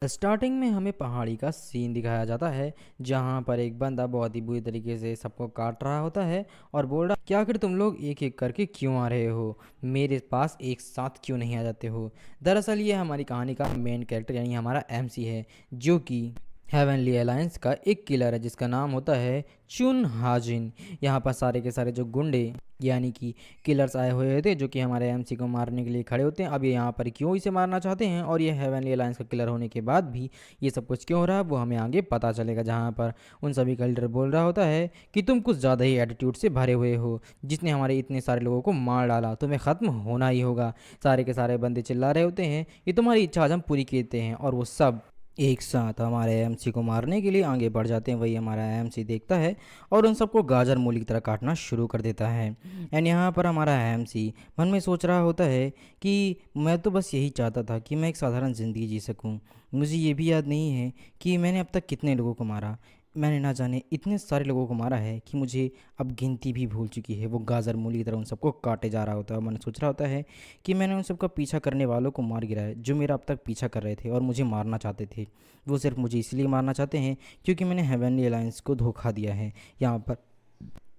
Starting में हमें पहाड़ी का सीन दिखाया जाता है जहाँ पर एक बंदा बहुत ही बुरी तरीके से सबको काट रहा होता है और बोल रहा कि आखिर तुम लोग एक एक करके क्यों आ रहे हो, मेरे पास एक साथ क्यों नहीं आ जाते हो। दरअसल ये हमारी कहानी का मेन कैरेक्टर यानी हमारा एमसी है, जो कि हेवनली अलायंस का एक किलर है जिसका नाम होता है चुन हाजिन। यहाँ पर सारे के सारे जो गुंडे यानी कि किलर्स आए हुए थे जो कि हमारे एमसी को मारने के लिए खड़े होते हैं। अब ये यहाँ पर क्यों इसे मारना चाहते हैं और ये हेवनली अलायंस का किलर होने के बाद भी ये सब कुछ क्यों हो रहा है वो हमें आगे पता चलेगा। जहाँ पर उन सभी का लीडर बोल रहा होता है कि तुम कुछ ज़्यादा ही एटीट्यूड से भरे हुए हो, जिसने हमारे इतने सारे लोगों को मार डाला, तुम्हें ख़त्म होना ही होगा। सारे के सारे बंदे चिल्ला रहे होते हैं ये तुम्हारी इच्छा आज हम पूरी करते हैं, और वो सब एक साथ हमारे एमसी को मारने के लिए आगे बढ़ जाते हैं। वही हमारा एमसी देखता है और उन सबको गाजर मूली की तरह काटना शुरू कर देता है। एंड यहाँ पर हमारा एमसी मन में सोच रहा होता है कि मैं तो बस यही चाहता था कि मैं एक साधारण ज़िंदगी जी सकूँ। मुझे ये भी याद नहीं है कि मैंने अब तक कितने लोगों को मारा। मैंने ना जाने इतने सारे लोगों को मारा है कि मुझे अब गिनती भी भूल चुकी है। वो गाजर मूली की तरह उन सबको काटे जा रहा होता है और मैंने सोच रहा होता है कि मैंने उन सबका पीछा करने वालों को मार गिरा है जो मेरा अब तक पीछा कर रहे थे और मुझे मारना चाहते थे। वो सिर्फ मुझे इसलिए मारना चाहते हैं क्योंकि मैंने हेवनली अलायंस को धोखा दिया है। यहाँ पर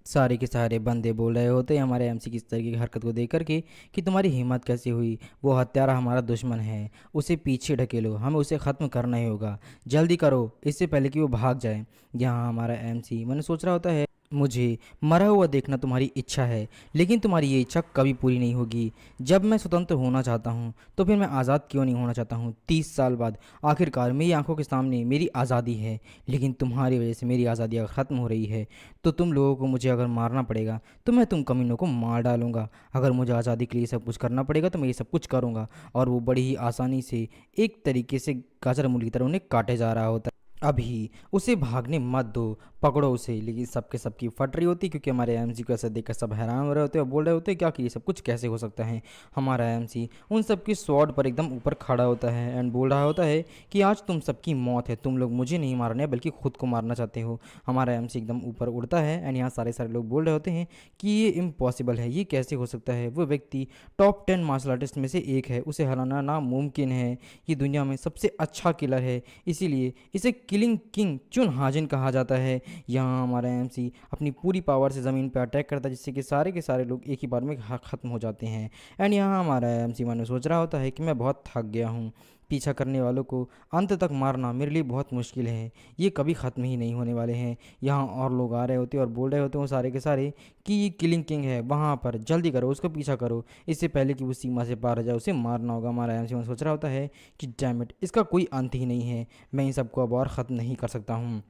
सारे के सारे बंदे बोल रहे होते हैं हमारे एमसी की इस तरीके की हरकत को देख करके कि तुम्हारी हिम्मत कैसे हुई, वो हत्यारा हमारा दुश्मन है, उसे पीछे ढकेलो, हमें उसे ख़त्म करना ही होगा, जल्दी करो इससे पहले कि वो भाग जाए। यहाँ हमारा एमसी मैंने सोच रहा होता है मुझे मरा हुआ देखना तुम्हारी इच्छा है, लेकिन तुम्हारी ये इच्छा कभी पूरी नहीं होगी। जब मैं स्वतंत्र होना चाहता हूँ तो फिर मैं आज़ाद क्यों नहीं होना चाहता हूँ। 30 साल बाद आखिरकार मेरी आंखों के सामने मेरी आज़ादी है, लेकिन तुम्हारी वजह से मेरी आज़ादी अगर ख़त्म हो रही है तो तुम लोगों को मुझे अगर मारना पड़ेगा तो मैं तुम कमीनों को मार डालूंगा। अगर मुझे आज़ादी के लिए सब कुछ करना पड़ेगा तो मैं ये सब कुछ करूँगा। और वो बड़ी ही आसानी से एक तरीके से गाजर मूली की तरह उन्हें काटे जा रहा होता है। अभी उसे भागने मत दो, पकड़ो उसे। लेकिन सबके सबकी फट रही होती क्योंकि हमारे एमसी को ऐसा देखकर सब हैरान हो रहे होते हैं और बोल रहे होते हैं क्या कि ये सब कुछ कैसे हो सकता है। हमारा एमसी उन सबकी स्वॉर्ड पर एकदम ऊपर खड़ा होता है एंड बोल रहा होता है कि आज तुम सबकी मौत है, तुम लोग मुझे नहीं मारने बल्कि खुद को मारना चाहते हो। हमारा एमसी एकदम ऊपर उड़ता है एंड यहाँ सारे सारे लोग बोल रहे होते हैं कि ये इम्पॉसिबल है, ये कैसे हो सकता है। वो व्यक्ति टॉप 10 मार्शल आर्टिस्ट में से एक है, उसे हराना नामुमकिन है। ये दुनिया में सबसे अच्छा किलर है, इसीलिए इसे किलिंग किंग चुन हाजिन कहा जाता है। यहाँ हमारा एमसी अपनी पूरी पावर से ज़मीन पर अटैक करता है जिससे कि सारे के सारे लोग एक ही बार में ख़त्म हो जाते हैं। एंड यहाँ हमारा एमसी मन में सोच रहा होता है कि मैं बहुत थक गया हूँ, पीछा करने वालों को अंत तक मारना मेरे लिए बहुत मुश्किल है, ये कभी ख़त्म ही नहीं होने वाले हैं। यहाँ और लोग आ रहे होते हैं और बोल रहे होते हैं वो सारे के सारे कि ये किलिंग किंग है, वहाँ पर जल्दी करो, उसको पीछा करो, इससे पहले कि वो सीमा से पार हो जाए उसे मारना होगा। हमारा एमसी सोच रहा होता है कि डैम इट, इसका कोई अंत ही नहीं है, मैं इन सबको अब और ख़त्म नहीं कर सकता हूँ।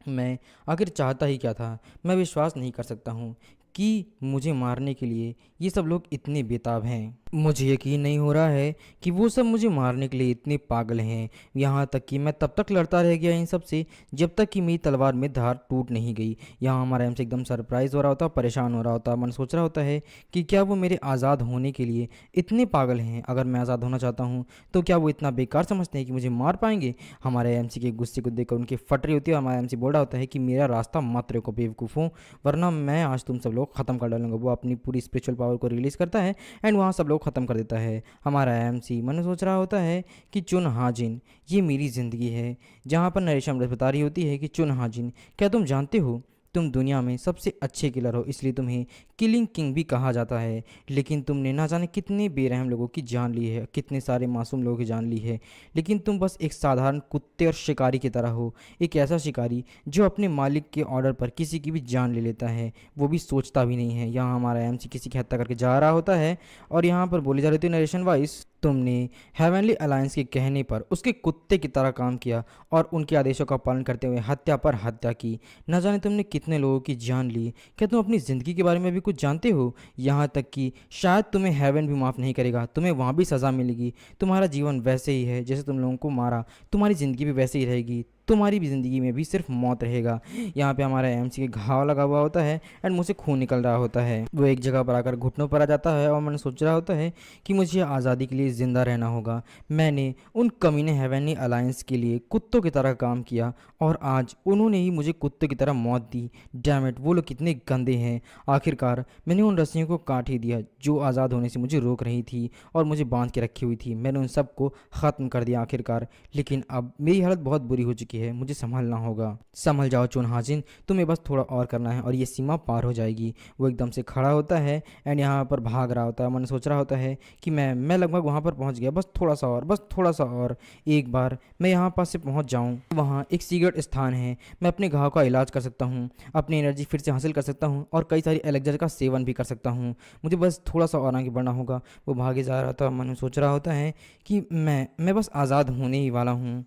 मैं आखिर चाहता ही क्या था। मैं विश्वास नहीं कर सकता हूँ कि मुझे मारने के लिए ये सब लोग इतने बेताब हैं। मुझे यकीन नहीं हो रहा है कि वो सब मुझे मारने के लिए इतने पागल हैं। यहाँ तक कि मैं तब तक लड़ता रह गया इन सब से जब तक कि मेरी तलवार में धार टूट नहीं गई। यहाँ हमारा एमसी एकदम सरप्राइज़ हो रहा होता, परेशान हो रहा होता। मन सोच रहा होता है कि क्या वो मेरे आज़ाद होने के लिए इतने पागल हैं। अगर मैं आज़ाद होना चाहता हूँ तो क्या वो इतना बेकार समझते हैं कि मुझे मार पाएंगे। हमारे एमसी के गुस्से को देखकर उनकी फट रही होती है। हमारा एमसी बोल रहा होता है कि मेरा रास्ता मत रोको बेवकूफ़ों, वरना मैं आज तुम सब लोग ख़त्म कर डालूंगा। वो अपनी पूरी स्पिरिचुअल पावर को रिलीज़ करता है एंड वहाँ सब लोग ख़त्म कर देता है। हमारा एमसी मन सोच रहा होता है कि चुन हाजिन ये मेरी ज़िंदगी है। जहाँ पर नरेश अमृत बता रही होती है कि चुन हाजिन क्या तुम जानते हो तुम दुनिया में सबसे अच्छे किलर हो, इसलिए तुम्हें किलिंग किंग भी कहा जाता है। लेकिन तुमने ना जाने कितने बेरहम लोगों की जान ली है, कितने सारे मासूम लोगों की जान ली है। लेकिन तुम बस एक साधारण कुत्ते और शिकारी की तरह हो, एक ऐसा शिकारी जो अपने मालिक के ऑर्डर पर किसी की भी जान ले लेता है, वो भी सोचता भी नहीं है। यहाँ हमारा एमसी किसी की हत्या करके जा रहा होता है और यहाँ पर बोली जा रही थी नरेशन वाइस, तुमने हेवनली अलायंस के कहने पर उसके कुत्ते की तरह काम किया और उनके आदेशों का पालन करते हुए हत्या पर हत्या की। न जाने तुमने कितने लोगों की जान ली। क्या तुम अपनी ज़िंदगी के बारे में भी कुछ जानते हो? यहाँ तक कि शायद तुम्हें हेवन भी माफ़ नहीं करेगा, तुम्हें वहाँ भी सज़ा मिलेगी। तुम्हारा जीवन वैसे ही है जैसे तुम लोगों को मारा, तुम्हारी ज़िंदगी भी वैसे ही रहेगी। तुम्हारी भी ज़िंदगी में भी सिर्फ मौत रहेगा। यहाँ पे हमारा एमसी के घाव लगा हुआ होता है एंड मुझे खून निकल रहा होता है। वो एक जगह पर आकर घुटनों पर आ जाता है और मैंने सोच रहा होता है कि मुझे आज़ादी के लिए ज़िंदा रहना होगा। मैंने उन कमीने हेवनली अलायंस के लिए कुत्तों की तरह काम किया और आज उन्होंने ही मुझे कुत्ते की तरह मौत दी। डैम इट, वो लोग कितने गंदे हैं। आखिरकार मैंने उन रस्सियों को काट ही दिया जो आज़ाद होने से मुझे रोक रही थी और मुझे बांध के रखी हुई थी। मैंने उन सबको ख़त्म कर दिया आखिरकार। लेकिन अब मेरी हालत बहुत बुरी हो चुकी है, मुझे संभलना होगा। संभल जाओ चुन हाजिन, तुम्हें बस थोड़ा और करना है और ये सीमा पार हो जाएगी। वो एकदम से खड़ा होता है एंड यहाँ पर भाग रहा होता है। मैंने सोच रहा होता है कि मैं लगभग वहाँ पर पहुँच गया, बस थोड़ा सा और, बस थोड़ा सा और, एक बार मैं यहाँ पास से पहुँच जाऊँ। वहाँ एक सीक्रेट स्थान है, मैं अपने घाव का इलाज कर सकता हूँ, अपनी एनर्जी फिर से हासिल कर सकता हूँ और कई सारी एलेक्जर का सेवन भी कर सकता हूँ। मुझे बस थोड़ा सा और आगे बढ़ना होगा। वो भागे जा रहा था। मैंने सोच रहा होता है कि मैं बस आज़ाद होने ही वाला हूँ।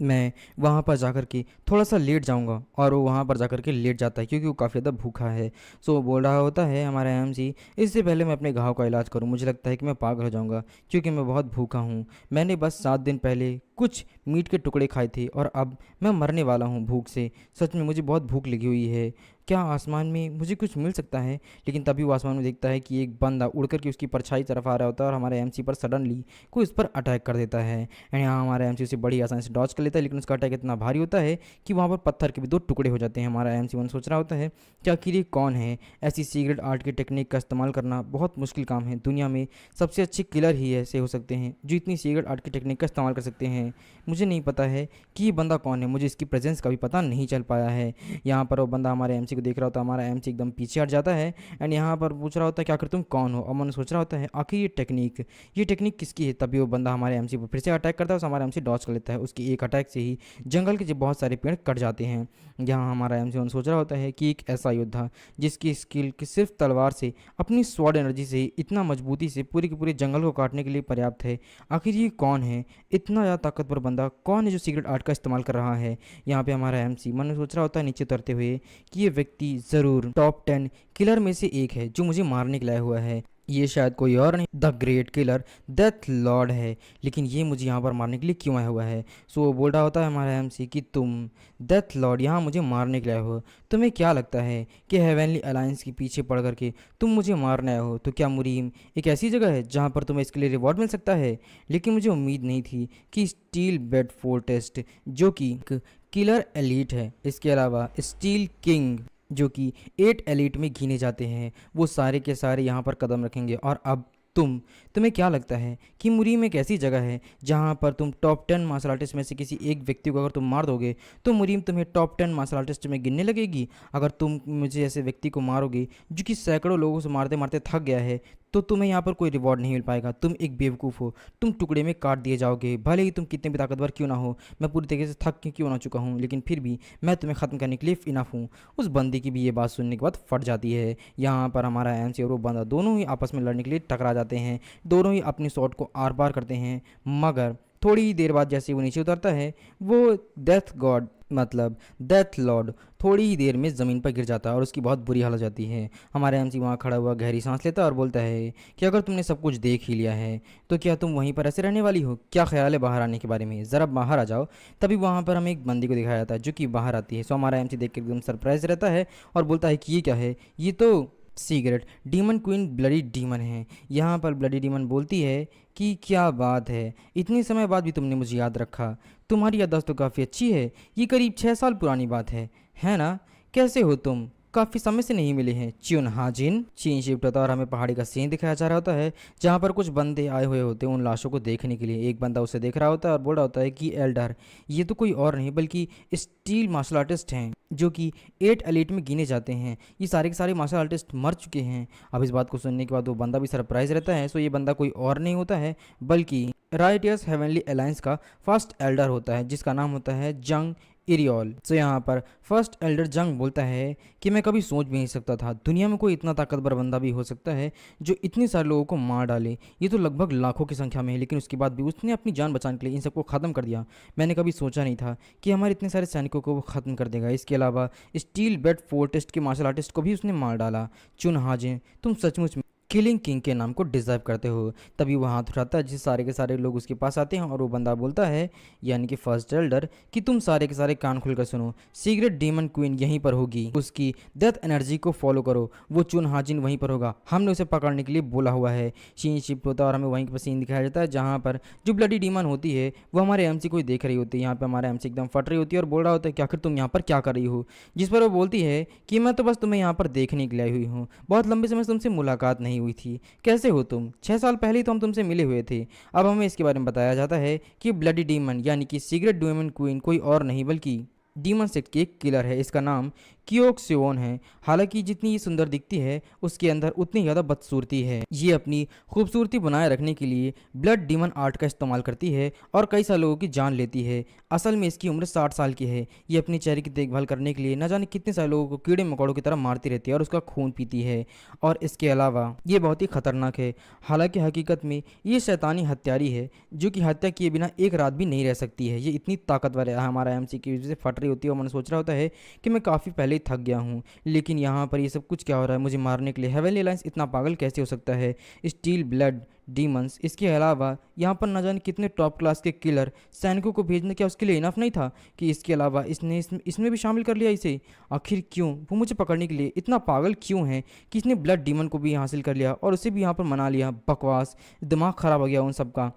मैं वहाँ पर जाकर के थोड़ा सा लेट जाऊँगा और वो वहाँ पर जाकर के लेट जाता है क्योंकि वो काफ़ी ज़्यादा भूखा है। सो वो बोल रहा होता है हमारा एमसी, इससे पहले मैं अपने घाव का इलाज करूँ, मुझे लगता है कि मैं पागल हो जाऊँगा क्योंकि मैं बहुत भूखा हूँ। मैंने बस 7 दिन पहले कुछ मीट के टुकड़े खाए थे और अब मैं मरने वाला हूँ भूख से। सच में मुझे बहुत भूख लगी हुई है। क्या आसमान में मुझे कुछ मिल सकता है? लेकिन तभी वो आसमान में देखता है कि एक बंदा उड़ कर के उसकी परछाई तरफ आ रहा होता है और हमारे एमसी पर सडनली कोई उस पर अटैक कर देता है। एंड यहाँ हमारा एमसी उसे बड़ी आसानी से डॉज कर लेता है, लेकिन उसका अटैक इतना भारी होता है कि वहाँ पर पत्थर के भी 2 टुकड़े हो जाते हैं। हमारा एमसी वन सोच रहा होता है कि आखिर ये कौन है? ऐसी सीक्रेट आर्ट की टेक्निक का इस्तेमाल करना बहुत मुश्किल काम है। दुनिया में सबसे अच्छे किलर ही ऐसे हो सकते हैं जो इतनी सीक्रेट आर्ट की टेक्निक का इस्तेमाल कर सकते हैं। मुझे नहीं पता है कि ये बंदा कौन है, मुझे इसकी प्रेजेंस का भी पता नहीं चल पाया है। यहाँ पर वो बंदा हमारे एमसी को देख रहा होता है, हमारा एमसी एकदम पीछे हट जाता है एंड यहाँ पर पूछ रहा होता है कि आखिर तुम कौन हो? और मैंने सोच रहा होता है आखिर ये टेक्निक किसकी है? तभी वो बंदा हमारे एमसी पर फिर से अटैक करता है और हमारा एमसी डॉज कर लेता है। उसकी एक अटैक से ही जंगल के बहुत सारे पेड़ कट जाते हैं। यहाँ हमारा एमसी सोच रहा होता है कि एक ऐसा योद्धा जिसकी स्किल कि सिर्फ तलवार से, अपनी स्वॉर्ड एनर्जी से इतना मजबूती से पूरे के पूरे जंगल को काटने के लिए पर्याप्त है। आखिर ये कौन है? इतना ज़्यादा ताकतवर बंदा कौन है जो सीक्रेट आर्ट का इस्तेमाल कर रहा है? यहाँ पे हमारा एमसी मन में सोच रहा होता है नीचे उतरते हुए कि ये व्यक्ति ज़रूर टॉप 10 किलर में से एक है जो मुझे मारने के लाया हुआ है। ये शायद कोई और नहीं, the great killer death Lord है। लेकिन ये मुझे यहाँ पर मारने के लिए क्यों आया हुआ है? सो वो बोल रहा होता है हमारा एमसी कि तुम डेथ लॉर्ड यहाँ मुझे मारने के लिए आए हो। तुम्हें क्या लगता है कि हेवनली अलायंस के पीछे पड़ करके तुम मुझे मारने आए हो? तो क्या मुरीम एक ऐसी जगह है जहाँ पर तुम्हें इसके लिए रिवॉर्ड मिल सकता है? लेकिन मुझे उम्मीद नहीं थी कि स्टील बेड फोर्टेस्ट जो कि किलर एलीट है, इसके अलावा स्टील किंग जो कि 8 एलिट में गिने जाते हैं, वो सारे के सारे यहाँ पर कदम रखेंगे। और अब तुम्हें क्या लगता है कि मुरीम एक ऐसी जगह है जहाँ पर तुम टॉप 10 मार्शल आर्टिस्ट में से किसी एक व्यक्ति को अगर तुम मार दोगे तो मुरीम तुम्हें टॉप 10 मार्शल आर्टिस्ट में गिनने लगेगी? अगर तुम मुझे ऐसे व्यक्ति को मारोगे जो कि सैकड़ों लोगों से मारते मारते थक गया है तो तुम्हें यहाँ पर कोई रिवॉर्ड नहीं मिल पाएगा। तुम एक बेवकूफ़ हो, तुम टुकड़े में काट दिए जाओगे। भले ही तुम कितने भी ताकतवर क्यों ना हो, मैं पूरी तरीके से थक के क्यों ना चुका हूँ, लेकिन फिर भी मैं तुम्हें ख़त्म करने के लिए इनफ हूँ। उस बंदे की भी ये बात सुनने के बाद फट जाती है। यहाँ पर हमारा एमसी और वो बंदा दोनों ही आपस में लड़ने के लिए टकरा जाते हैं। दोनों ही अपनी शॉट को आर पार करते हैं, मगर थोड़ी ही देर बाद जैसे वो नीचे उतरता है वो डेथ गॉड मतलब डेथ लॉर्ड थोड़ी ही देर में ज़मीन पर गिर जाता है और उसकी बहुत बुरी हालत हो जाती है। हमारा एमसी वहाँ खड़ा हुआ गहरी सांस लेता है और बोलता है कि अगर तुमने सब कुछ देख ही लिया है तो क्या तुम वहीं पर ऐसे रहने वाली हो? क्या ख्याल है बाहर आने के बारे में? ज़रा बाहर आ जाओ। तभी वहाँ पर हमें एक बंदी को दिखाया जाता है जो कि बाहर आती है। सो हमारा एमसी देख के एकदम सरप्राइज रहता है और बोलता है कि ये क्या है? ये तो secret demon queen bloody demon है। यहाँ पर ब्लडी डीमन बोलती है कि क्या बात है, इतने समय बाद भी तुमने मुझे याद रखा। तुम्हारी याददाश्त तो काफ़ी अच्छी है। ये करीब 6 साल पुरानी बात है ना? कैसे हो तुम? काफ़ी समय से नहीं मिले हैं। च्युन हाजिन चीन शिफ्ट होता है और हमें पहाड़ी का सीन दिखाया जा रहा होता है जहाँ पर कुछ बंदे आए हुए होते हैं उन लाशों को देखने के लिए। एक बंदा उसे देख रहा होता है और बोल रहा होता है कि एल्डर ये तो कोई और नहीं बल्कि स्टील मार्शल आर्टिस्ट हैं जो कि 8 एलिट में गिने जाते हैं। ये सारे के सारे मार्शल आर्टिस्ट मर चुके हैं। अब इस बात को सुनने के बाद वो बंदा भी सरप्राइज रहता है। सो ये बंदा कोई और नहीं होता है बल्कि राइटियर्स हेवनली अलायंस का फर्स्ट एल्डर होता है जिसका नाम होता है जंग इरियोल। तो यहाँ पर फर्स्ट एल्डर जंग बोलता है कि मैं कभी सोच भी नहीं सकता था दुनिया में कोई इतना ताकतवर बंदा भी हो सकता है जो इतने सारे लोगों को मार डाले। ये तो लगभग लाखों की संख्या में है, लेकिन उसके बाद भी उसने अपनी जान बचाने के लिए इन सबको ख़त्म कर दिया। मैंने कभी सोचा नहीं था कि हमारे इतने सारे सैनिकों को वो ख़त्म कर देगा। इसके अलावा स्टील बेड फोर्टेस्ट के मार्शल आर्टिस्ट को भी उसने मार डाला। चुन हाजिन तुम सचमुच किलिंग किंग के नाम को डिजर्व करते हो। तभी वो हाथ उठाता है, जिस सारे के सारे लोग उसके पास आते हैं और वो बंदा बोलता है, यानी कि फर्स्ट एल्डर, कि तुम सारे के सारे कान खुलकर सुनो, सीक्रेट डीमन क्वीन यहीं पर होगी, उसकी डेथ एनर्जी को फॉलो करो, वो चुन हाजिन वहीं पर होगा, हमने उसे पकड़ने के लिए बोला हुआ है। सीन शिफ्ट होता है और हमें वहीं पर सीन दिखाया जाता है जहाँ पर जो ब्लडी डीमन होती है वो हमारे एमसी को ही देख रही होती है। यहाँ पे हमारा एमसी एकदम फट रही होती है और बोल रहा होता है कि आखिर तुम यहाँ पर क्या कर रही हो, जिस पर वो बोलती है कि मैं तो बस तुम्हें यहाँ पर देखने के लिए आई हुई हूँ, बहुत लंबे समय से तुमसे मुलाकात नहीं हुई थी, कैसे हो तुम, 6 साल पहले ही तो हम तुमसे मिले हुए थे। अब हमें इसके बारे में बताया जाता है कि ब्लडी डीमन यानी कि सीक्रेट डीमन क्वीन कोई और नहीं बल्कि डीमन सेक्ट की एक किलर है। इसका नाम कियोक सियोन है। हालांकि जितनी ये सुंदर दिखती है उसके अंदर उतनी ज़्यादा बदसूरती है। ये अपनी खूबसूरती बनाए रखने के लिए ब्लड डीमन आर्ट का इस्तेमाल करती है और कई सारे लोगों की जान लेती है। असल में इसकी उम्र 60 साल की है। ये अपने चेहरे की देखभाल करने के लिए न जाने कितने सारे लोगों को कीड़े मकोड़ों की तरह मारती रहती है और उसका खून पीती है। और इसके अलावा ये बहुत ही खतरनाक है। हालांकि हकीकत में ये शैतानी हत्यारी है जो कि हत्या किए बिना एक रात भी नहीं रह सकती है। ये इतनी ताकतवर है। हमारा एमसी की वजह से फट रही होती है और मन सोच रहा होता है कि मैं काफ़ी पहले ही थक गया हूँ, लेकिन यहाँ पर ये सब कुछ क्या हो रहा है, मुझे मारने के लिए हेवनली अलायंस इतना पागल कैसे हो सकता है, स्टील ब्लड डीमंस। इसके अलावा यहाँ पर न जाने कितने टॉप क्लास के किलर सैनिकों को भेजने, क्या उसके लिए इनफ नहीं था कि इसके अलावा इसमें भी शामिल कर लिया इसे। आखिर क्यों वो मुझे पकड़ने के लिए इतना पागल क्यों है कि इसने ब्लड डीमन को भी हासिल कर लिया और उसे भी यहाँ पर मना लिया। बकवास, दिमाग ख़राब हो गया उन सब का।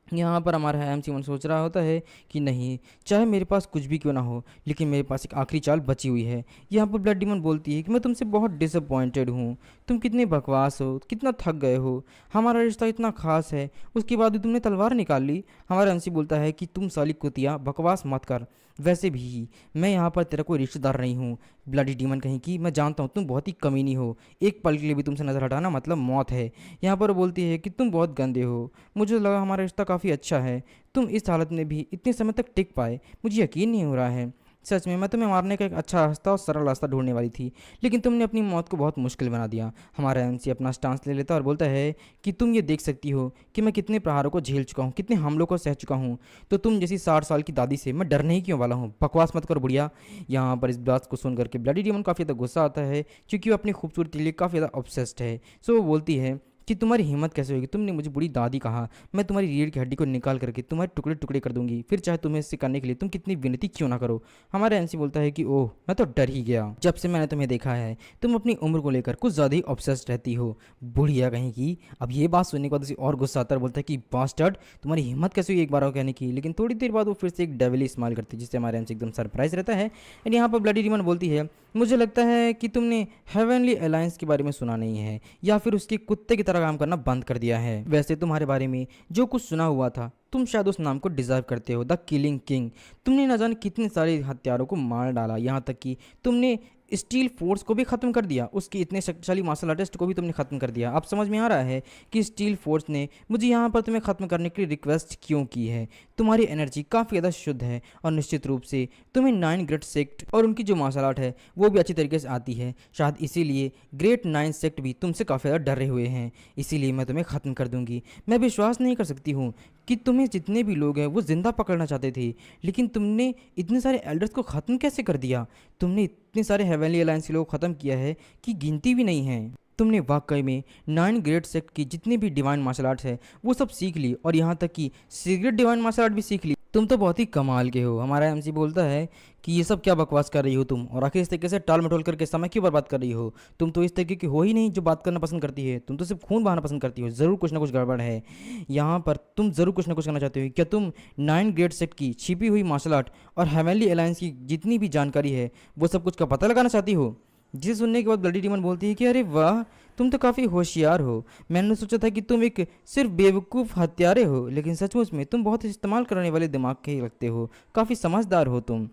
यहाँ पर हमारा एमसी मन सोच रहा होता है कि नहीं, चाहे मेरे पास कुछ भी क्यों ना हो, लेकिन मेरे पास एक आखिरी चाल बची हुई है। यहाँ पर ब्लड डीमन बोलती है कि मैं तुमसे बहुत डिसअपॉइंटेड हूँ, तुम कितने बकवास हो, कितना थक गए हो, हमारा रिश्ता इतना खास है, उसके बाद भी तुमने तलवार निकाल ली। हमारा एमसी बोलता है कि तुम साली कुतिया बकवास मत कर, वैसे भी मैं यहाँ पर तेरा कोई रिश्तेदार नहीं हूँ। ब्लडी डीमन कहीं की, मैं जानता हूँ तुम बहुत ही कमीनी हो, एक पल के लिए भी तुमसे नज़र हटाना मतलब मौत है। यहाँ पर बोलती है कि तुम बहुत गंदे हो, मुझे लगा हमारा रिश्ता काफ़ी अच्छा है, तुम इस हालत में भी इतने समय तक टिक पाए, मुझे यकीन नहीं हो रहा है। सच में मैं तुम्हें मारने का एक अच्छा रास्ता और सरल रास्ता ढूंढने वाली थी, लेकिन तुमने अपनी मौत को बहुत मुश्किल बना दिया। हमारा एमसी अपना स्टांस ले लेता और बोलता है कि तुम ये देख सकती हो कि मैं कितने प्रहारों को झेल चुका हूँ, कितने हमलों को सह चुका हूँ, तो तुम जैसी 60 साल की दादी से मैं डरने ही क्यों वाला हूँ। बकवास मत करो बुढ़िया। यहाँ पर इस बात को सुन करके ब्लडी डीमन काफ़ी ज़्यादा गुस्सा आता है क्योंकि वो अपनी खूबसूरती के लिए काफ़ी ज़्यादा ऑब्सेस्ड है। सो वो बोलती है कि तुम्हारी हिम्मत कैसे होगी, तुमने मुझे बुरी दादी कहा, मैं तुम्हारी रीढ़ की हड्डी को निकाल करके तुम्हारे टुकड़े टुकड़े कर दूंगी, फिर चाहे तुम्हें इससे करने के लिए तुम कितनी विनती क्यों ना करो। हमारा एमसी बोलता है कि ओह, मैं तो डर ही गया, जब से मैंने तुम्हें देखा है तुम अपनी उम्र को लेकर कुछ ज़्यादा ही ऑब्सेस्ड रहती हो, बुढ़िया कहीं की। अब ये बात सुनने के बाद उसे और गुस्सा आता है, बोलता है कि बास्टर्ड, तुम्हारी हिम्मत कैसे हुई एक बार और कहने की। लेकिन थोड़ी देर बाद वो फिर से एक डेविली स्माइल करती है जिससे हमारा एमसी एकदम सरप्राइज रहता है। एंड यहाँ पर ब्लडी डीमन बोलती है, मुझे लगता है कि तुमने हेवनली अलायंस के बारे में सुना नहीं है या फिर उसके कुत्ते की तरह काम करना बंद कर दिया है। वैसे तुम्हारे बारे में जो कुछ सुना हुआ था, तुम शायद उस नाम को डिजर्व करते हो, द किलिंग किंग। तुमने न जाने कितने सारे हत्यारों को मार डाला, यहाँ तक कि तुमने स्टील फोर्स को भी ख़त्म कर दिया, उसके इतने शक्तिशाली मार्शल आर्टिस्ट को भी तुमने ख़त्म कर दिया। अब समझ में आ रहा है कि स्टील फोर्स ने मुझे यहाँ पर तुम्हें ख़त्म करने के लिए रिक्वेस्ट क्यों की है। तुम्हारी एनर्जी काफ़ी ज़्यादा शुद्ध है और निश्चित रूप से तुम्हें 9 ग्रेट सेक्ट और उनकी जो मार्शल आर्ट है वो भी अच्छी तरीके से आती है। शायद इसीलिए ग्रेट 9 सेक्ट भी तुमसे काफ़ी ज़्यादा डरे हुए हैं, इसीलिए मैं तुम्हें ख़त्म कर दूंगी। मैं विश्वास नहीं कर सकती हूँ कि तुम्हें जितने भी लोग हैं वो जिंदा पकड़ना चाहते थे, लेकिन तुमने इतने सारे एल्डर्स को ख़त्म कैसे कर दिया। तुमने इतने सारे हेवनली अलायंस के लोग ख़त्म किया है कि गिनती भी नहीं है। तुमने वाकई में 9 ग्रेट सेक्ट की जितनी भी डिवाइन मार्शल आर्ट्स है वो सब सीख ली और यहाँ तक कि सीक्रेट डिवाइन मार्शल आर्ट भी सीख ली। तुम तो बहुत ही कमाल के हो। हमारा एमसी बोलता है कि ये सब क्या बकवास कर रही हो तुम, और आखिर इस तरीके से टाल मटोल करके समय क्यों बर्बाद कर रही हो। तुम तो इस तरीके की हो ही नहीं जो बात करना पसंद करती है, तुम तो सिर्फ खून बहाना पसंद करती हो। ज़रूर कुछ ना कुछ गड़बड़ है यहाँ पर, तुम ज़रूर कुछ ना कुछ करना चाहते हो। क्या तुम 9 ग्रेट सेक्ट की छिपी हुई मार्शल आर्ट और हेवनली अलायंस की जितनी भी जानकारी है वो सब कुछ का पता लगाना चाहती हो। जिसे सुनने के बाद ब्लडी डीमन बोलती है कि अरे वाह, तुम तो काफ़ी होशियार हो। मैंने सोचा था कि तुम एक सिर्फ बेवकूफ़ हत्यारे हो, लेकिन सचमुच में तुम बहुत इस्तेमाल करने वाले दिमाग के ही लगते हो, काफ़ी समझदार हो तुम।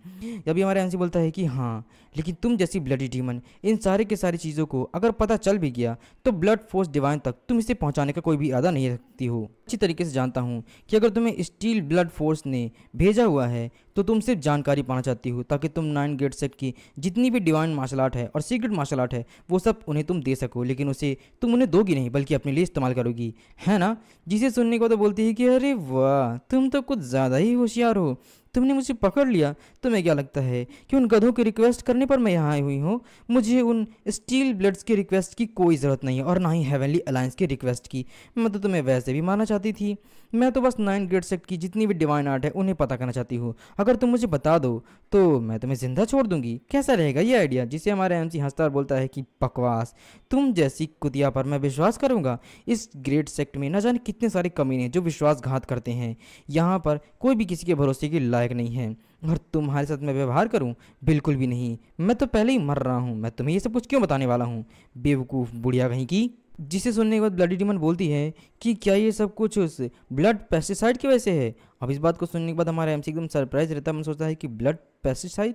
अभी हमारे एमसी बोलता है कि हाँ, लेकिन तुम जैसी ब्लडी डीमन इन सारे के सारी चीज़ों को अगर पता चल भी गया तो ब्लड फोर्स डिवाइन तक तुम इसे पहुंचाने का कोई भी इरादा नहीं रखती हो। अच्छी तरीके से जानता हूँ कि अगर तुम्हें स्टील ब्लड फोर्स ने भेजा हुआ है तो तुम सिर्फ जानकारी पाना चाहती हो ताकि तुम 9 ग्रेट सेट की जितनी भी डिवाइन मार्शल आर्ट है और सीक्रेट मार्शल आर्ट है वो सब उन्हें तुम दे सको, लेकिन उसे तुम उन्हें दोगी नहीं बल्कि अपने लिए इस्तेमाल करोगी, है ना। जिसे सुनने को तो बोलती है कि अरे वाह, तुम तो कुछ ज़्यादा ही होशियार हो, तुमने मुझे पकड़ लिया। तुम्हें क्या लगता है कि उन गधों की रिक्वेस्ट करने पर मैं यहाँ आई हुई हूँ? मुझे उन स्टील ब्लड्स की रिक्वेस्ट की कोई ज़रूरत नहीं है, और ना ही हेवनली अलायंस की रिक्वेस्ट की। मैं तो तुम्हें वैसे भी मारना चाहती थी। मैं तो बस 9 ग्रेड सेक्ट की जितनी भी डिवाइन आर्ट है उन्हें पता करना चाहती हूँ। अगर तुम मुझे बता दो तो मैं तुम्हें जिंदा छोड़ दूंगी। कैसा रहेगा ये आइडिया? जिसे हमारा एमसी हंसता और बोलता है कि बकवास, तुम जैसी कुतिया पर मैं विश्वास करूंगा? इस ग्रेट सेक्ट में न जाने कितने सारे कमीने हैं जो विश्वासघात करते हैं। यहाँ पर कोई भी किसी के भरोसे के लायक नहीं है। और तुम्हारे साथ मैं व्यवहार करूं? बिल्कुल भी नहीं। मैं तो पहले ही मर रहा हूं। मैं तुम्हें ये सब कुछ क्यों बताने वाला हूं, बेवकूफ़ बुढ़िया कहीं की। जिसे सुनने के बाद ब्लडी डीमन बोलती है कि क्या ये सब कुछ उस ब्लड पेस्टिसाइड की वजह से है? अब इस बात को सुनने के बाद हमारा एमसी एकदम सरप्राइज रहता है। मन सोचता है कि ब्लड पेस्टिसाइड,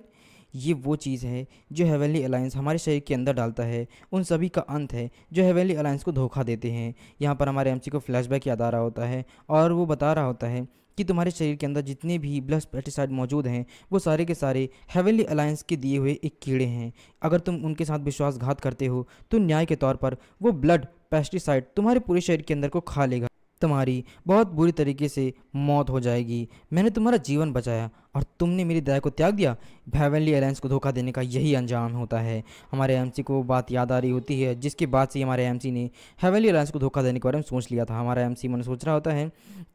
ये वो चीज़ है जो हेवनली अलायंस हमारे शरीर के अंदर डालता है। उन सभी का अंत है जो हेवनली अलायंस को धोखा देते हैं। यहाँ पर हमारे एमसी को फ्लैशबैक याद आ रहा होता है और वो बता रहा होता है कि तुम्हारे शरीर के अंदर जितने भी ब्लड पेस्टिसाइड मौजूद हैं वो सारे के सारे हेवनली अलायंस के दिए हुए एक कीड़े हैं। अगर तुम उनके साथ विश्वासघात करते हो तो न्याय के तौर पर वो ब्लड पेस्टिसाइड तुम्हारे पूरे शरीर के अंदर को खा लेगा। तुम्हारी बहुत बुरी तरीके से मौत हो जाएगी। मैंने तुम्हारा जीवन बचाया और तुमने मेरी दया को त्याग दिया। हेवनली अलायंस को धोखा देने का यही अंजाम होता है। हमारे एमसी को वो बात याद आ रही होती है जिसके बाद से हमारे एमसी ने हेवनली अलायंस को धोखा देने के बारे में सोच लिया था। हमारा एमसी मन सोच रहा होता है